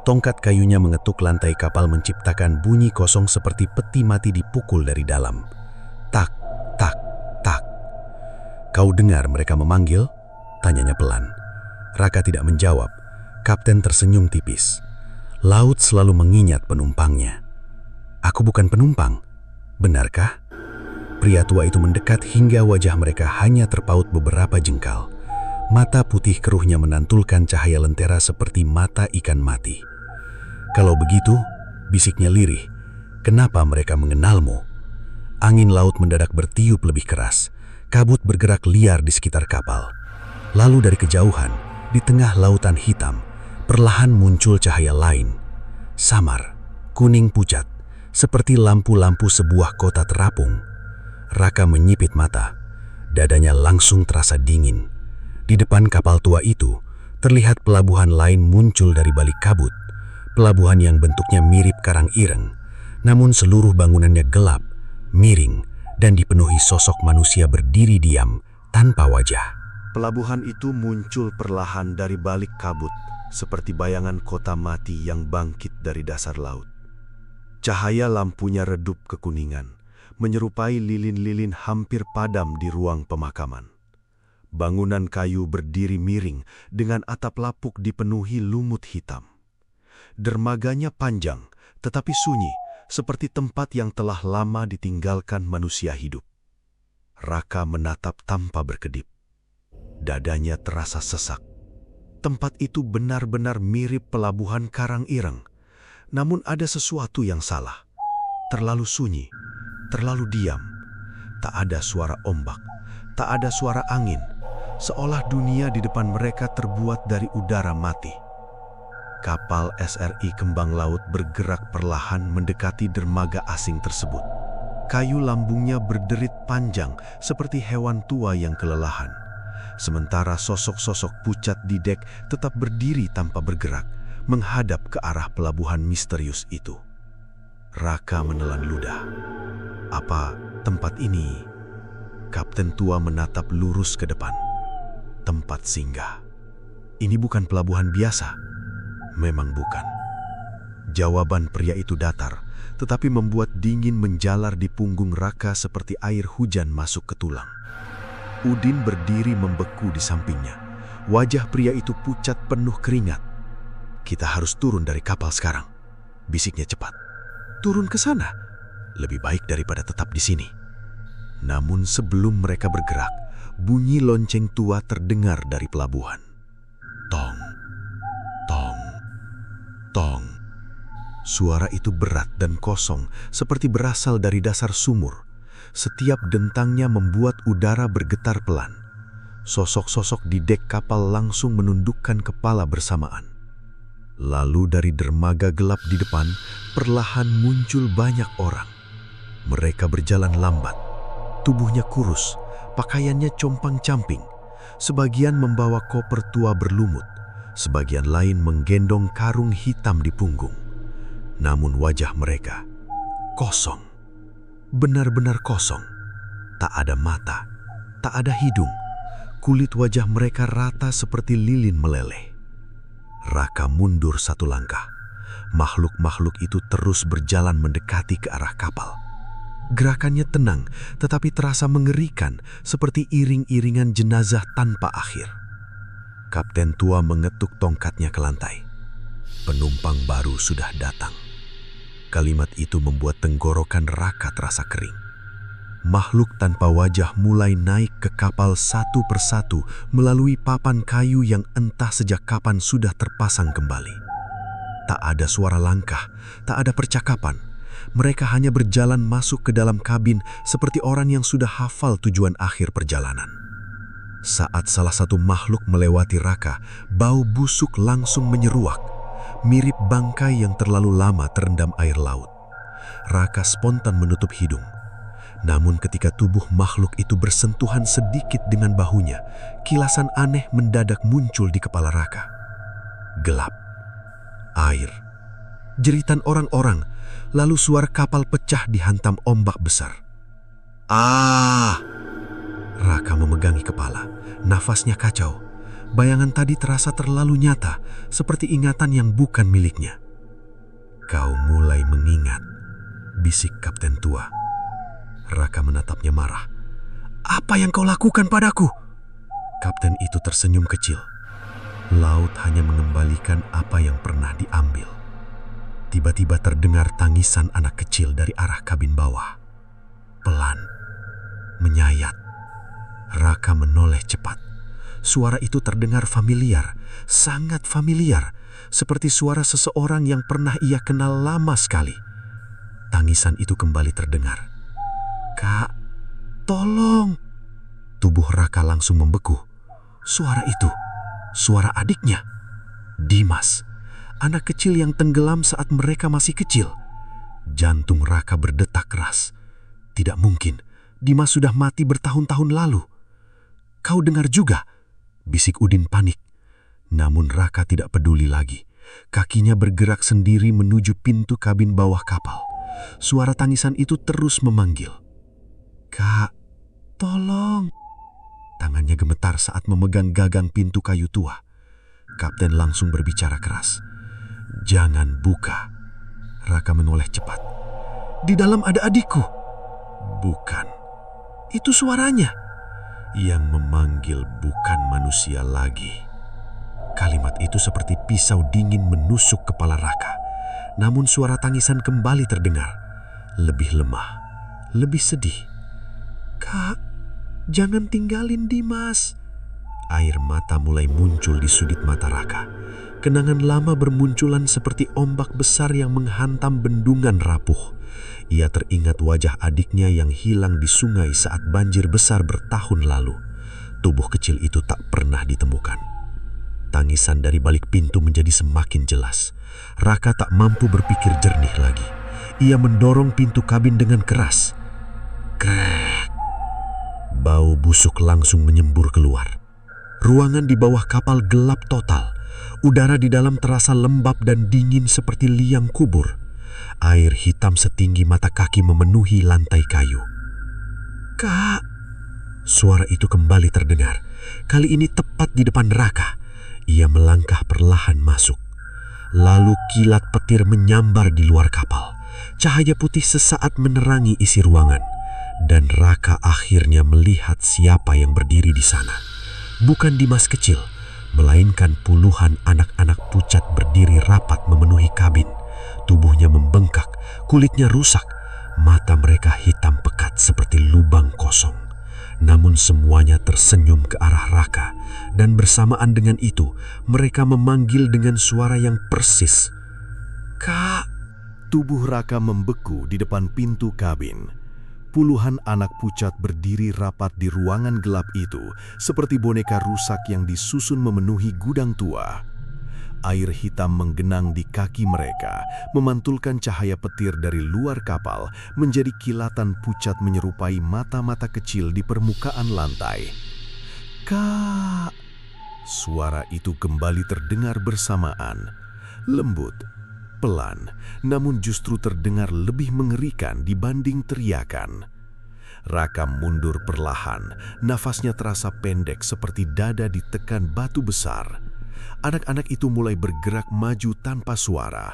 Tongkat kayunya mengetuk lantai kapal menciptakan bunyi kosong seperti peti mati dipukul dari dalam. Tak, tak, tak. "Kau dengar mereka memanggil?" tanyanya pelan. Raka tidak menjawab. Kapten tersenyum tipis. "Laut selalu mengingat penumpangnya." "Aku bukan penumpang, benarkah?" Pria tua itu mendekat hingga wajah mereka hanya terpaut beberapa jengkal. Mata putih keruhnya menantulkan cahaya lentera seperti mata ikan mati. "Kalau begitu," bisiknya lirih, "kenapa mereka mengenalmu?" Angin laut mendadak bertiup lebih keras. Kabut bergerak liar di sekitar kapal. Lalu dari kejauhan, di tengah lautan hitam, perlahan muncul cahaya lain. Samar, kuning pucat, seperti lampu-lampu sebuah kota terapung. Raka menyipit mata. Dadanya langsung terasa dingin. Di depan kapal tua itu, terlihat pelabuhan lain muncul dari balik kabut. Pelabuhan yang bentuknya mirip karang ireng, namun seluruh bangunannya gelap, miring, dan dipenuhi sosok manusia berdiri diam tanpa wajah. Pelabuhan itu muncul perlahan dari balik kabut, seperti bayangan kota mati yang bangkit dari dasar laut. Cahaya lampunya redup kekuningan, menyerupai lilin-lilin hampir padam di ruang pemakaman. Bangunan kayu berdiri miring dengan atap lapuk dipenuhi lumut hitam. Dermaganya panjang, tetapi sunyi, seperti tempat yang telah lama ditinggalkan manusia hidup. Raka menatap tanpa berkedip. Dadanya terasa sesak. Tempat itu benar-benar mirip pelabuhan Karang Ireng, namun ada sesuatu yang salah. Terlalu sunyi, terlalu diam. Tak ada suara ombak, tak ada suara angin, seolah dunia di depan mereka terbuat dari udara mati. Kapal SRI Kembang Laut bergerak perlahan mendekati dermaga asing tersebut. Kayu lambungnya berderit panjang seperti hewan tua yang kelelahan. Sementara sosok-sosok pucat di dek tetap berdiri tanpa bergerak, menghadap ke arah pelabuhan misterius itu. Raka menelan ludah. "Apa tempat ini?" Kapten tua menatap lurus ke depan. "Tempat singgah. Ini bukan pelabuhan biasa." "Memang bukan." Jawaban pria itu datar, tetapi membuat dingin menjalar di punggung Raka seperti air hujan masuk ke tulang. Udin berdiri membeku di sampingnya. Wajah pria itu pucat penuh keringat. "Kita harus turun dari kapal sekarang," bisiknya cepat. "Turun ke sana? Lebih baik daripada tetap di sini." Namun sebelum mereka bergerak, bunyi lonceng tua terdengar dari pelabuhan. Tong, tong, tong. Suara itu berat dan kosong, seperti berasal dari dasar sumur. Setiap dentangnya membuat udara bergetar pelan. Sosok-sosok di dek kapal langsung menundukkan kepala bersamaan. Lalu dari dermaga gelap di depan, perlahan muncul banyak orang. Mereka berjalan lambat. Tubuhnya kurus, pakaiannya compang-camping. Sebagian membawa koper tua berlumut, sebagian lain menggendong karung hitam di punggung. Namun wajah mereka kosong, benar-benar kosong. Tak ada mata, tak ada hidung. Kulit wajah mereka rata seperti lilin meleleh. Raka mundur satu langkah. Makhluk-makhluk itu terus berjalan mendekati ke arah kapal. Gerakannya tenang, tetapi terasa mengerikan, seperti iring-iringan jenazah tanpa akhir. Kapten tua mengetuk tongkatnya ke lantai. Penumpang baru sudah datang. Kalimat itu membuat tenggorokan Raka terasa kering. Makhluk tanpa wajah mulai naik ke kapal satu persatu melalui papan kayu yang entah sejak kapan sudah terpasang kembali. Tak ada suara langkah, tak ada percakapan. Mereka hanya berjalan masuk ke dalam kabin seperti orang yang sudah hafal tujuan akhir perjalanan. Saat salah satu makhluk melewati Raka, bau busuk langsung menyeruak, mirip bangkai yang terlalu lama terendam air laut. Raka spontan menutup hidung. Namun ketika tubuh makhluk itu bersentuhan sedikit dengan bahunya, kilasan aneh mendadak muncul di kepala Raka. Gelap, air, jeritan orang-orang, lalu suara kapal pecah dihantam ombak besar. Ah! Raka memegangi kepala, nafasnya kacau. Bayangan tadi terasa terlalu nyata, seperti ingatan yang bukan miliknya. Kau mulai mengingat, bisik Kapten tua. Raka menatapnya marah. Apa yang kau lakukan padaku? Kapten itu tersenyum kecil. Laut hanya mengembalikan apa yang pernah diambil. Tiba-tiba terdengar tangisan anak kecil dari arah kabin bawah. Pelan, menyayat. Raka menoleh cepat. Suara itu terdengar familiar, sangat familiar, seperti suara seseorang yang pernah ia kenal lama sekali. Tangisan itu kembali terdengar. Kak, tolong! Tubuh Raka langsung membeku. Suara itu, suara adiknya, Dimas, anak kecil yang tenggelam saat mereka masih kecil. Jantung Raka berdetak keras. Tidak mungkin, Dimas sudah mati bertahun-tahun lalu. Kau dengar juga? Bisik Udin panik. Namun Raka tidak peduli lagi. Kakinya bergerak sendiri menuju pintu kabin bawah kapal. Suara tangisan itu terus memanggil. Kak, tolong! Tangannya gemetar saat memegang gagang pintu kayu tua. Kapten langsung berbicara keras. Jangan buka. Raka menoleh cepat. Di dalam ada adikku. Bukan. Itu suaranya. Yang memanggil bukan manusia lagi. Kalimat itu seperti pisau dingin menusuk kepala Raka. Namun suara tangisan kembali terdengar. Lebih lemah, lebih sedih. Kak, jangan tinggalin Dimas. Air mata mulai muncul di sudut mata Raka. Kenangan lama bermunculan seperti ombak besar yang menghantam bendungan rapuh. Ia teringat wajah adiknya yang hilang di sungai saat banjir besar bertahun lalu. Tubuh kecil itu tak pernah ditemukan. Tangisan dari balik pintu menjadi semakin jelas. Raka tak mampu berpikir jernih lagi. Ia mendorong pintu kabin dengan keras. Krek! Bau busuk langsung menyembur keluar. Ruangan di bawah kapal gelap total. Udara di dalam terasa lembab dan dingin seperti liang kubur. Air hitam setinggi mata kaki memenuhi lantai kayu. Kak! Suara itu kembali terdengar. Kali ini tepat di depan Raka. Ia melangkah perlahan masuk. Lalu kilat petir menyambar di luar kapal. Cahaya putih sesaat menerangi isi ruangan. Dan Raka akhirnya melihat siapa yang berdiri di sana. Bukan Dimas kecil, melainkan puluhan anak-anak pucat berdiri rapat memenuhi kabin. Tubuhnya membengkak, kulitnya rusak, mata mereka hitam pekat seperti lubang kosong. Namun semuanya tersenyum ke arah Raka, dan bersamaan dengan itu mereka memanggil dengan suara yang persis. Kak! Tubuh Raka membeku di depan pintu kabin. Puluhan anak pucat berdiri rapat di ruangan gelap itu, seperti boneka rusak yang disusun memenuhi gudang tua. Air hitam menggenang di kaki mereka, memantulkan cahaya petir dari luar kapal menjadi kilatan pucat menyerupai mata-mata kecil di permukaan lantai. Kak! Suara itu kembali terdengar bersamaan. Lembut, pelan, namun justru terdengar lebih mengerikan dibanding teriakan. Raka mundur perlahan, nafasnya terasa pendek seperti dada ditekan batu besar. Anak-anak itu mulai bergerak maju tanpa suara.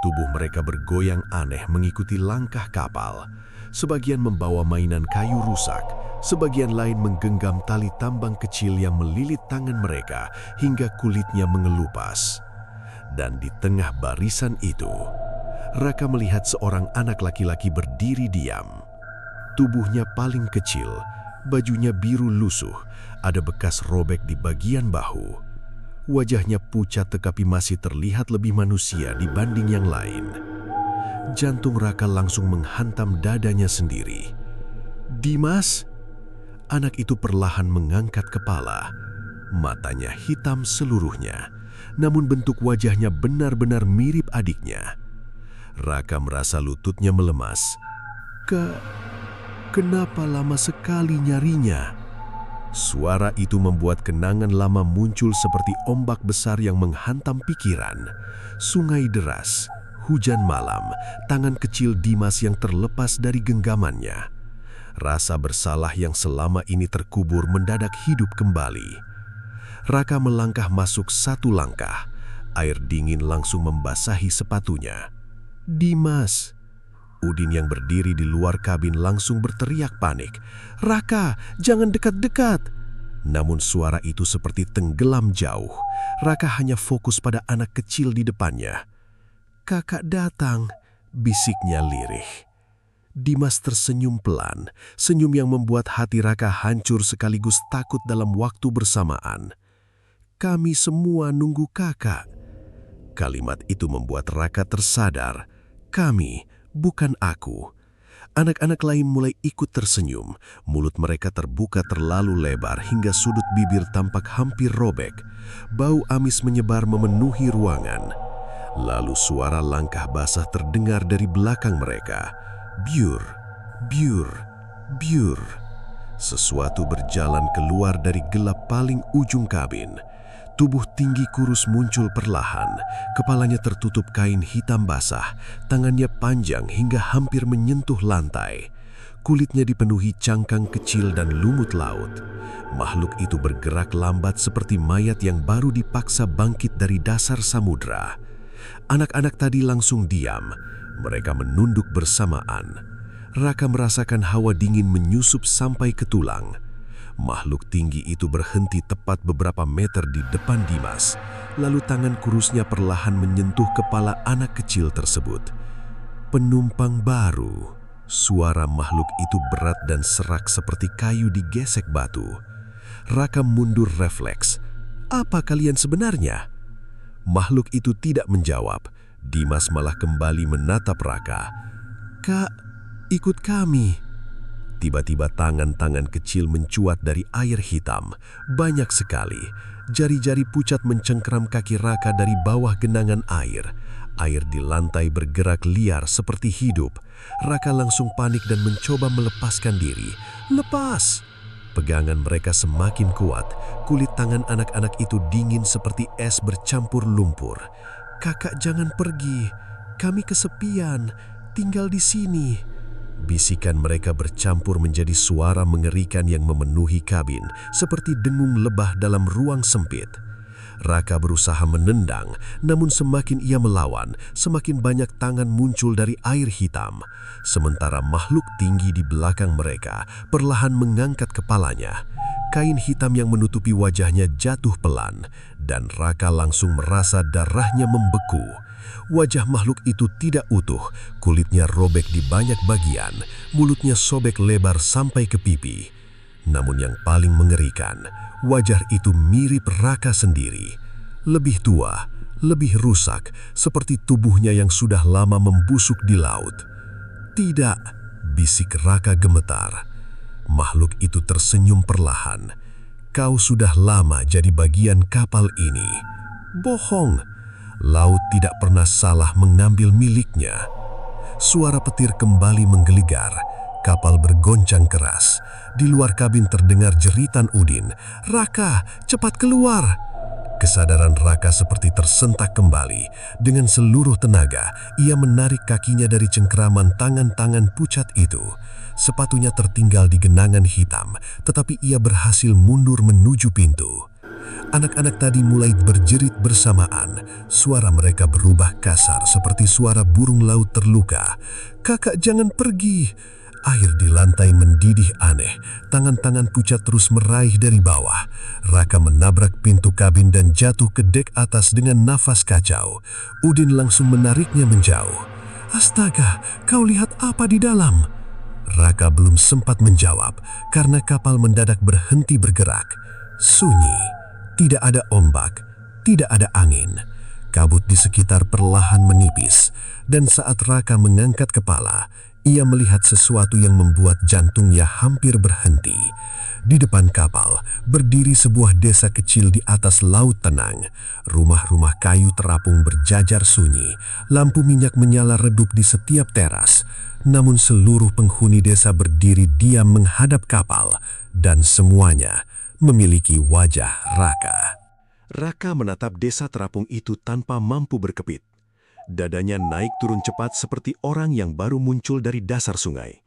Tubuh mereka bergoyang aneh mengikuti langkah kapal. Sebagian membawa mainan kayu rusak, sebagian lain menggenggam tali tambang kecil yang melilit tangan mereka hingga kulitnya mengelupas. Dan di tengah barisan itu, Raka melihat seorang anak laki-laki berdiri diam. Tubuhnya paling kecil, bajunya biru lusuh, ada bekas robek di bagian bahu. Wajahnya pucat tetapi masih terlihat lebih manusia dibanding yang lain. Jantung Raka langsung menghantam dadanya sendiri. Dimas? Anak itu perlahan mengangkat kepala. Matanya hitam seluruhnya. Namun bentuk wajahnya benar-benar mirip adiknya. Raka merasa lututnya melemas. Kenapa lama sekali nyarinya? Suara itu membuat kenangan lama muncul seperti ombak besar yang menghantam pikiran. Sungai deras, hujan malam, tangan kecil Dimas yang terlepas dari genggamannya. Rasa bersalah yang selama ini terkubur mendadak hidup kembali. Raka melangkah masuk satu langkah. Air dingin langsung membasahi sepatunya. "Dimas!" Udin yang berdiri di luar kabin langsung berteriak panik. "Raka, jangan dekat-dekat!" Namun suara itu seperti tenggelam jauh. Raka hanya fokus pada anak kecil di depannya. "Kakak datang," bisiknya lirih. Dimas tersenyum pelan, senyum yang membuat hati Raka hancur sekaligus takut dalam waktu bersamaan. "Kami semua nunggu kakak." Kalimat itu membuat Raka tersadar. Kami, bukan aku. Anak-anak lain mulai ikut tersenyum. Mulut mereka terbuka terlalu lebar hingga sudut bibir tampak hampir robek. Bau amis menyebar memenuhi ruangan. Lalu suara langkah basah terdengar dari belakang mereka. Biur, biur, biur. Sesuatu berjalan keluar dari gelap paling ujung kabin. Tubuh tinggi kurus muncul perlahan, kepalanya tertutup kain hitam basah, tangannya panjang hingga hampir menyentuh lantai. Kulitnya dipenuhi cangkang kecil dan lumut laut. Makhluk itu bergerak lambat seperti mayat yang baru dipaksa bangkit dari dasar samudra. Anak-anak tadi langsung diam, mereka menunduk bersamaan. Raka merasakan hawa dingin menyusup sampai ke tulang. Makhluk tinggi itu berhenti tepat beberapa meter di depan Dimas, lalu tangan kurusnya perlahan menyentuh kepala anak kecil tersebut. "Penumpang baru." Suara makhluk itu berat dan serak seperti kayu digesek batu. Raka mundur refleks. "Apa kalian sebenarnya?" Makhluk itu tidak menjawab. Dimas malah kembali menatap Raka. "Kak, ikut kami." Tiba-tiba tangan-tangan kecil mencuat dari air hitam. Banyak sekali. Jari-jari pucat mencengkeram kaki Raka dari bawah genangan air. Air di lantai bergerak liar seperti hidup. Raka langsung panik dan mencoba melepaskan diri. "Lepas!" Pegangan mereka semakin kuat. Kulit tangan anak-anak itu dingin seperti es bercampur lumpur. "Kakak jangan pergi. Kami kesepian. Tinggal di sini." Bisikan mereka bercampur menjadi suara mengerikan yang memenuhi kabin, seperti dengung lebah dalam ruang sempit. Raka berusaha menendang, namun semakin ia melawan, semakin banyak tangan muncul dari air hitam. Sementara makhluk tinggi di belakang mereka perlahan mengangkat kepalanya. Kain hitam yang menutupi wajahnya jatuh pelan, dan Raka langsung merasa darahnya membeku. Wajah makhluk itu tidak utuh, kulitnya robek di banyak bagian, mulutnya sobek lebar sampai ke pipi. Namun yang paling mengerikan, wajah itu mirip Raka sendiri. Lebih tua, lebih rusak, seperti tubuhnya yang sudah lama membusuk di laut. "Tidak," bisik Raka gemetar. Makhluk itu tersenyum perlahan. "Kau sudah lama jadi bagian kapal ini." "Bohong. Laut tidak pernah salah mengambil miliknya." Suara petir kembali menggeligar. Kapal bergoncang keras. Di luar kabin terdengar jeritan Udin. "Raka, cepat keluar!" Kesadaran Raka seperti tersentak kembali. Dengan seluruh tenaga, ia menarik kakinya dari cengkeraman tangan-tangan pucat itu. Sepatunya tertinggal di genangan hitam, tetapi ia berhasil mundur menuju pintu. Anak-anak tadi mulai berjerit bersamaan. Suara mereka berubah kasar seperti suara burung laut terluka. "Kakak jangan pergi!" Air di lantai mendidih aneh. Tangan-tangan pucat terus meraih dari bawah. Raka menabrak pintu kabin dan jatuh ke dek atas dengan nafas kacau. Udin langsung menariknya menjauh. "Astaga, kau lihat apa di dalam?" Raka belum sempat menjawab karena kapal mendadak berhenti bergerak. Sunyi. Tidak ada ombak, tidak ada angin. Kabut di sekitar perlahan menipis, dan saat Raka mengangkat kepala, ia melihat sesuatu yang membuat jantungnya hampir berhenti. Di depan kapal, berdiri sebuah desa kecil di atas laut tenang. Rumah-rumah kayu terapung berjajar sunyi, lampu minyak menyala redup di setiap teras. Namun seluruh penghuni desa berdiri diam menghadap kapal, dan semuanya memiliki wajah Raka. Raka menatap desa terapung itu tanpa mampu berkepit. Dadanya naik turun cepat seperti orang yang baru muncul dari dasar sungai.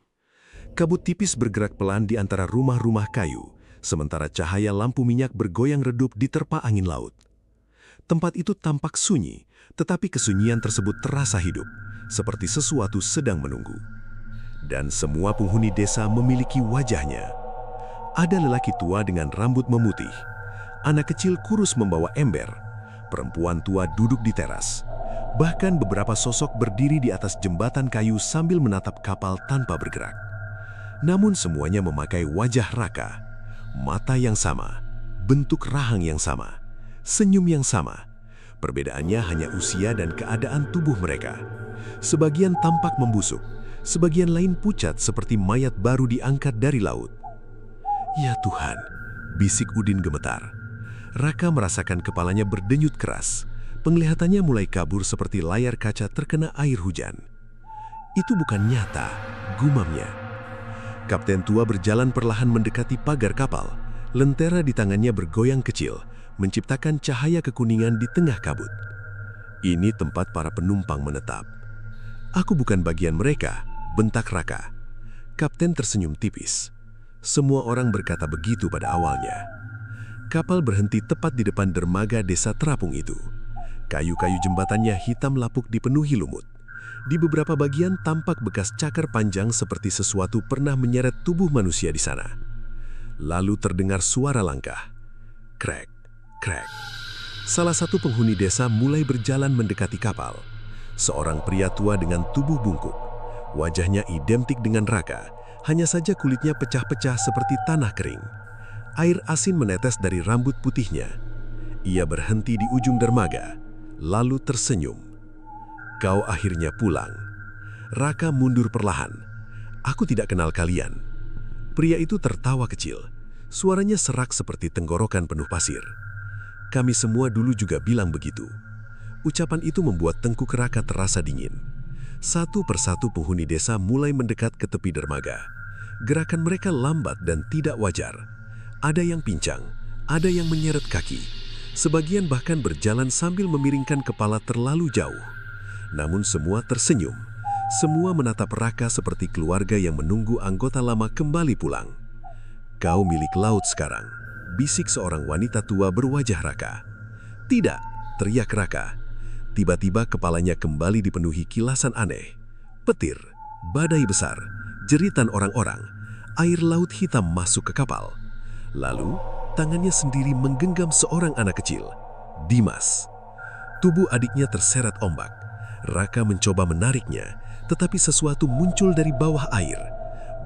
Kabut tipis bergerak pelan di antara rumah-rumah kayu, sementara cahaya lampu minyak bergoyang redup diterpa angin laut. Tempat itu tampak sunyi, tetapi kesunyian tersebut terasa hidup, seperti sesuatu sedang menunggu. Dan semua penghuni desa memiliki wajahnya. Ada lelaki tua dengan rambut memutih, anak kecil kurus membawa ember, perempuan tua duduk di teras. Bahkan beberapa sosok berdiri di atas jembatan kayu sambil menatap kapal tanpa bergerak. Namun semuanya memakai wajah Raka, mata yang sama, bentuk rahang yang sama, senyum yang sama. Perbedaannya hanya usia dan keadaan tubuh mereka. Sebagian tampak membusuk, sebagian lain pucat seperti mayat baru diangkat dari laut. Ya Tuhan, bisik Udin gemetar. Raka merasakan kepalanya berdenyut keras. Penglihatannya mulai kabur seperti layar kaca terkena air hujan. Itu bukan nyata, gumamnya. Kapten tua berjalan perlahan mendekati pagar kapal. Lentera di tangannya bergoyang kecil, menciptakan cahaya kekuningan di tengah kabut. Ini tempat para penumpang menetap. Aku bukan bagian mereka, bentak Raka. Kapten tersenyum tipis. Semua orang berkata begitu pada awalnya. Kapal berhenti tepat di depan dermaga desa terapung itu. Kayu-kayu jembatannya hitam lapuk dipenuhi lumut. Di beberapa bagian tampak bekas cakar panjang seperti sesuatu pernah menyeret tubuh manusia di sana. Lalu terdengar suara langkah. Krek, krek. Salah satu penghuni desa mulai berjalan mendekati kapal. Seorang pria tua dengan tubuh bungkuk. Wajahnya identik dengan Raka, hanya saja kulitnya pecah-pecah seperti tanah kering. Air asin menetes dari rambut putihnya. Ia berhenti di ujung dermaga, lalu tersenyum. Kau akhirnya pulang. Raka mundur perlahan. Aku tidak kenal kalian. Pria itu tertawa kecil. Suaranya serak seperti tenggorokan penuh pasir. Kami semua dulu juga bilang begitu. Ucapan itu membuat tengkuk Raka terasa dingin. Satu persatu penghuni desa mulai mendekat ke tepi dermaga. Gerakan mereka lambat dan tidak wajar. Ada yang pincang, ada yang menyeret kaki. Sebagian bahkan berjalan sambil memiringkan kepala terlalu jauh. Namun semua tersenyum. Semua menatap Raka seperti keluarga yang menunggu anggota lama kembali pulang. Kau milik laut sekarang, bisik seorang wanita tua berwajah Raka. Tidak, teriak Raka. Tiba-tiba kepalanya kembali dipenuhi kilasan aneh. Petir, badai besar, jeritan orang-orang, air laut hitam masuk ke kapal. Lalu, tangannya sendiri menggenggam seorang anak kecil, Dimas. Tubuh adiknya terseret ombak. Raka mencoba menariknya, tetapi sesuatu muncul dari bawah air.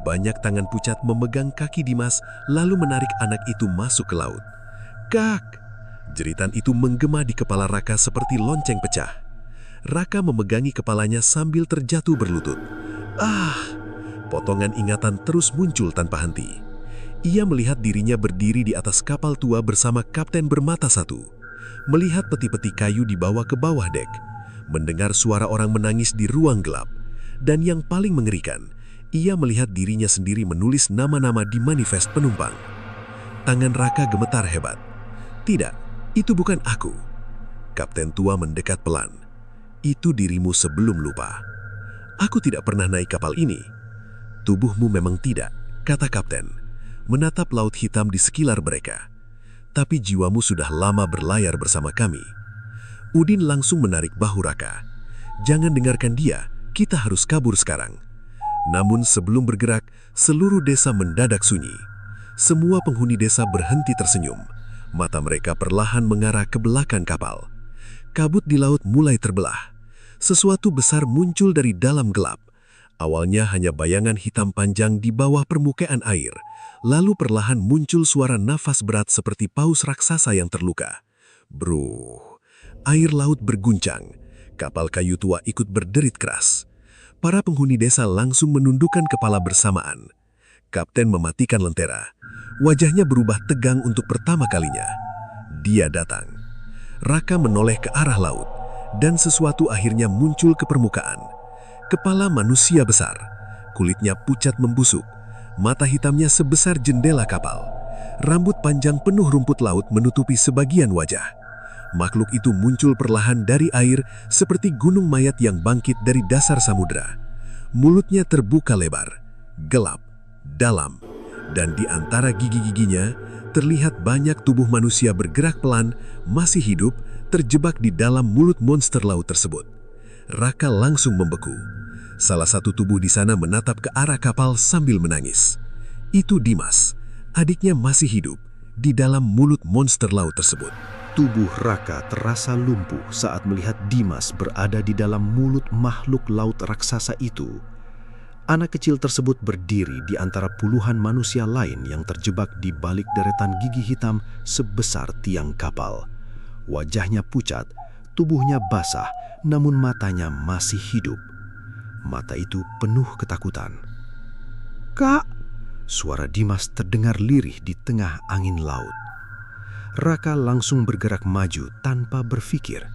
Banyak tangan pucat memegang kaki Dimas, lalu menarik anak itu masuk ke laut. Kak! Jeritan itu menggema di kepala Raka seperti lonceng pecah. Raka memegangi kepalanya sambil terjatuh berlutut. Ah! Potongan ingatan terus muncul tanpa henti. Ia melihat dirinya berdiri di atas kapal tua bersama kapten bermata satu. Melihat peti-peti kayu dibawa ke bawah dek. Mendengar suara orang menangis di ruang gelap. Dan yang paling mengerikan, ia melihat dirinya sendiri menulis nama-nama di manifest penumpang. Tangan Raka gemetar hebat. Tidak, itu bukan aku. Kapten tua mendekat pelan. Itu dirimu sebelum lupa. Aku tidak pernah naik kapal ini. Tubuhmu memang tidak, kata kapten. Menatap laut hitam di sekilar mereka. Tapi jiwamu sudah lama berlayar bersama kami. Udin langsung menarik bahu Raka. Jangan dengarkan dia, kita harus kabur sekarang. Namun sebelum bergerak, seluruh desa mendadak sunyi. Semua penghuni desa berhenti tersenyum. Mata mereka perlahan mengarah ke belakang kapal. Kabut di laut mulai terbelah. Sesuatu besar muncul dari dalam gelap. Awalnya hanya bayangan hitam panjang di bawah permukaan air. Lalu perlahan muncul suara nafas berat seperti paus raksasa yang terluka. Bruh. Air laut berguncang. Kapal kayu tua ikut berderit keras. Para penghuni desa langsung menundukkan kepala bersamaan. Kapten mematikan lentera. Wajahnya berubah tegang untuk pertama kalinya. Dia datang. Raka menoleh ke arah laut. Dan sesuatu akhirnya muncul ke permukaan. Kepala manusia besar, kulitnya pucat membusuk, mata hitamnya sebesar jendela kapal. Rambut panjang penuh rumput laut menutupi sebagian wajah. makhluk itu muncul perlahan dari air seperti gunung mayat yang bangkit dari dasar samudera. Mulutnya terbuka lebar, gelap, dalam, dan di antara gigi-giginya terlihat banyak tubuh manusia bergerak pelan, masih hidup, terjebak di dalam mulut monster laut tersebut. Raka langsung membeku. Salah satu tubuh di sana menatap ke arah kapal sambil menangis. Itu Dimas, adiknya masih hidup di dalam mulut monster laut tersebut. Tubuh Raka terasa lumpuh saat melihat Dimas berada di dalam mulut makhluk laut raksasa itu. Anak kecil tersebut berdiri di antara puluhan manusia lain yang terjebak di balik deretan gigi hitam sebesar tiang kapal. Wajahnya pucat, tubuhnya basah, namun matanya masih hidup. Mata itu penuh ketakutan. "Kak!" Suara Dimas terdengar lirih di tengah angin laut. Raka langsung bergerak maju tanpa berpikir.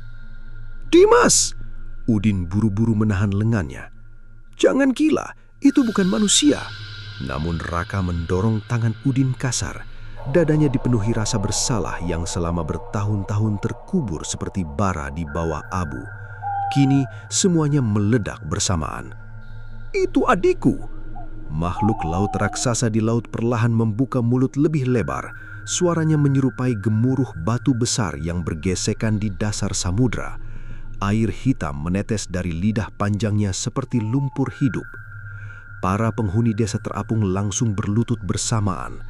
"Dimas!" Udin buru-buru menahan lengannya. "Jangan gila, itu bukan manusia." Namun Raka mendorong tangan Udin kasar. Dadanya dipenuhi rasa bersalah yang selama bertahun-tahun terkubur seperti bara di bawah abu. Kini semuanya meledak bersamaan. "Itu adikku!" Makhluk laut raksasa di laut perlahan membuka mulut lebih lebar. Suaranya menyerupai gemuruh batu besar yang bergesekan di dasar samudra. Air hitam menetes dari lidah panjangnya seperti lumpur hidup. Para penghuni desa terapung langsung berlutut bersamaan.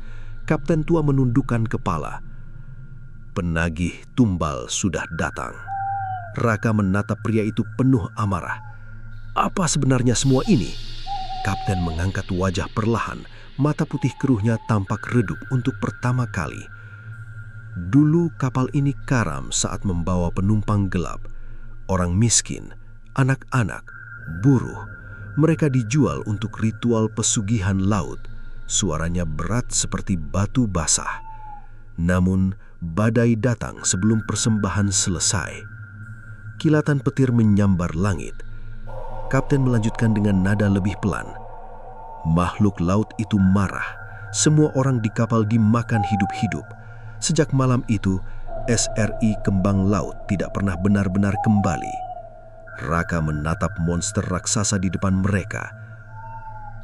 Kapten tua menundukkan kepala. Penagih tumbal sudah datang. Raka menatap pria itu penuh amarah. Apa sebenarnya semua ini? Kapten mengangkat wajah perlahan. Mata putih keruhnya tampak redup untuk pertama kali. Dulu kapal ini karam saat membawa penumpang gelap. Orang miskin, anak-anak, buruh. Mereka dijual untuk ritual pesugihan laut. Suaranya berat seperti batu basah. Namun, badai datang sebelum persembahan selesai. Kilatan petir menyambar langit. Kapten melanjutkan dengan nada lebih pelan. Makhluk laut itu marah. Semua orang di kapal dimakan hidup-hidup. Sejak malam itu, SRI Kembang Laut tidak pernah benar-benar kembali. Raka menatap monster raksasa di depan mereka.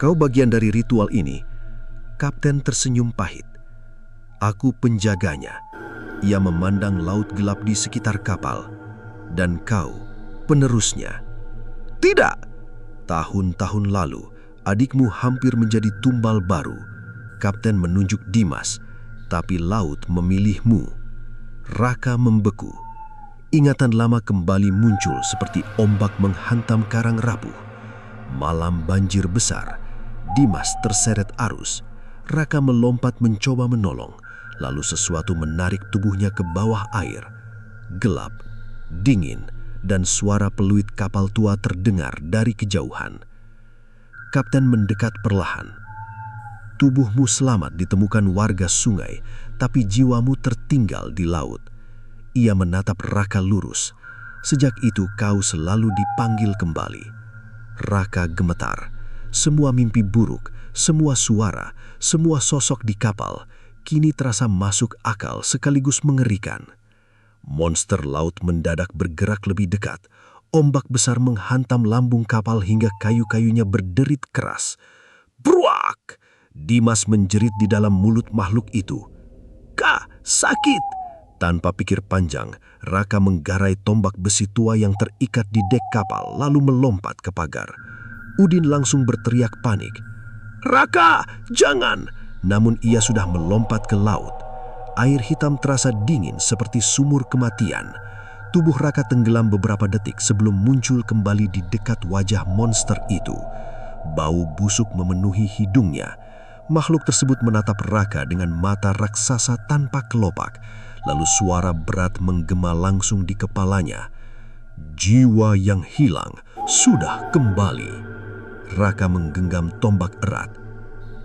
"Kau bagian dari ritual ini?" Kapten tersenyum pahit. "Aku penjaganya." Ia memandang laut gelap di sekitar kapal. "Dan kau, penerusnya." "Tidak!" "Tahun-tahun lalu, adikmu hampir menjadi tumbal baru." Kapten menunjuk Dimas, "Tapi laut memilihmu." Raka membeku. Ingatan lama kembali muncul seperti ombak menghantam karang rapuh. Malam banjir besar, Dimas terseret arus. Raka melompat mencoba menolong, lalu sesuatu menarik tubuhnya ke bawah air. Gelap, dingin, dan suara peluit kapal tua terdengar dari kejauhan. Kapten mendekat perlahan. "Tubuhmu selamat ditemukan warga sungai, tapi jiwamu tertinggal di laut." Ia menatap Raka lurus. "Sejak itu kau selalu dipanggil kembali." Raka gemetar. Semua mimpi buruk, semua suara, semua sosok di kapal, kini terasa masuk akal sekaligus mengerikan. Monster laut mendadak bergerak lebih dekat. Ombak besar menghantam lambung kapal hingga kayu-kayunya berderit keras. Bruak! Dimas menjerit di dalam mulut makhluk itu. "Kak, sakit!" Tanpa pikir panjang, Raka menggarai tombak besi tua yang terikat di dek kapal lalu melompat ke pagar. Udin langsung berteriak panik. "Raka, jangan!" Namun ia sudah melompat ke laut. Air hitam terasa dingin seperti sumur kematian. Tubuh Raka tenggelam beberapa detik sebelum muncul kembali di dekat wajah monster itu. Bau busuk memenuhi hidungnya. Makhluk tersebut menatap Raka dengan mata raksasa tanpa kelopak. Lalu suara berat menggema langsung di kepalanya. Jiwa yang hilang sudah kembali. Raka menggenggam tombak erat.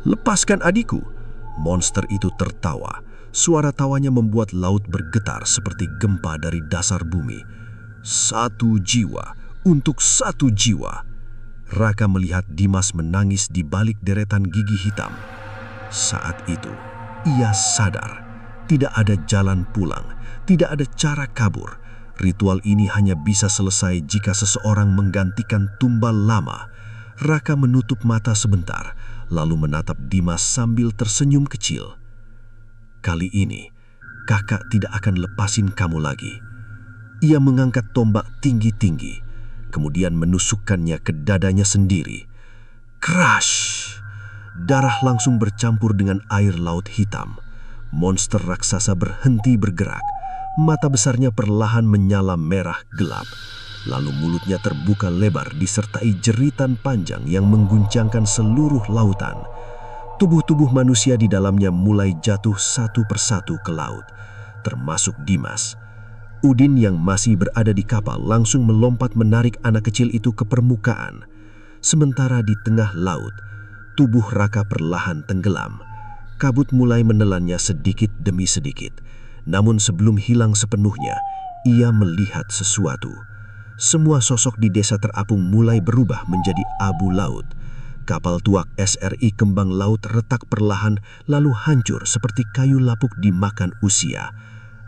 "Lepaskan adikku!" Monster itu tertawa. Suara tawanya membuat laut bergetar seperti gempa dari dasar bumi. "Satu jiwa untuk satu jiwa." Raka melihat Dimas menangis di balik deretan gigi hitam. Saat itu, ia sadar Tidak ada jalan pulang, tidak ada cara kabur. Ritual ini hanya bisa selesai jika seseorang menggantikan tumbal lama. Raka menutup mata sebentar, lalu menatap Dimas sambil tersenyum kecil. Kali ini, kakak tidak akan lepasin kamu lagi. Ia mengangkat tombak tinggi-tinggi, kemudian menusukkannya ke dadanya sendiri. Crash! Darah langsung bercampur dengan air laut hitam. Monster raksasa berhenti bergerak. Mata besarnya perlahan menyala merah gelap. Lalu mulutnya terbuka lebar disertai jeritan panjang yang mengguncangkan seluruh lautan. Tubuh-tubuh manusia di dalamnya mulai jatuh satu persatu ke laut, termasuk Dimas. Udin yang masih berada di kapal langsung melompat menarik anak kecil itu ke permukaan. Sementara di tengah laut, tubuh Raka perlahan tenggelam. Kabut mulai menelannya sedikit demi sedikit. Namun sebelum hilang sepenuhnya, ia melihat sesuatu. Semua sosok di desa terapung mulai berubah menjadi abu laut. Kapal tuak SRI Kembang Laut retak perlahan lalu hancur seperti kayu lapuk dimakan usia.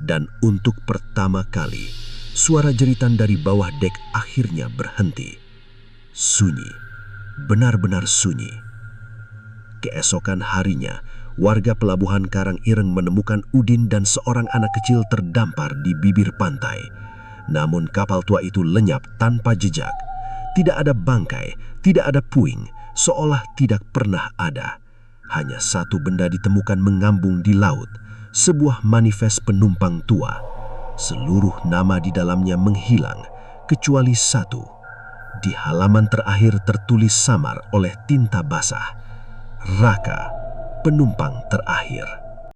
Dan untuk pertama kali, suara jeritan dari bawah dek akhirnya berhenti. Sunyi, benar-benar sunyi. Keesokan harinya, warga pelabuhan Karangireng menemukan Udin dan seorang anak kecil terdampar di bibir pantai. Namun kapal tua itu lenyap tanpa jejak. Tidak ada bangkai, tidak ada puing, seolah tidak pernah ada. Hanya satu benda ditemukan mengambung di laut, sebuah manifest penumpang tua. Seluruh nama di dalamnya menghilang, kecuali satu. Di halaman terakhir tertulis samar oleh tinta basah. Raka, penumpang terakhir.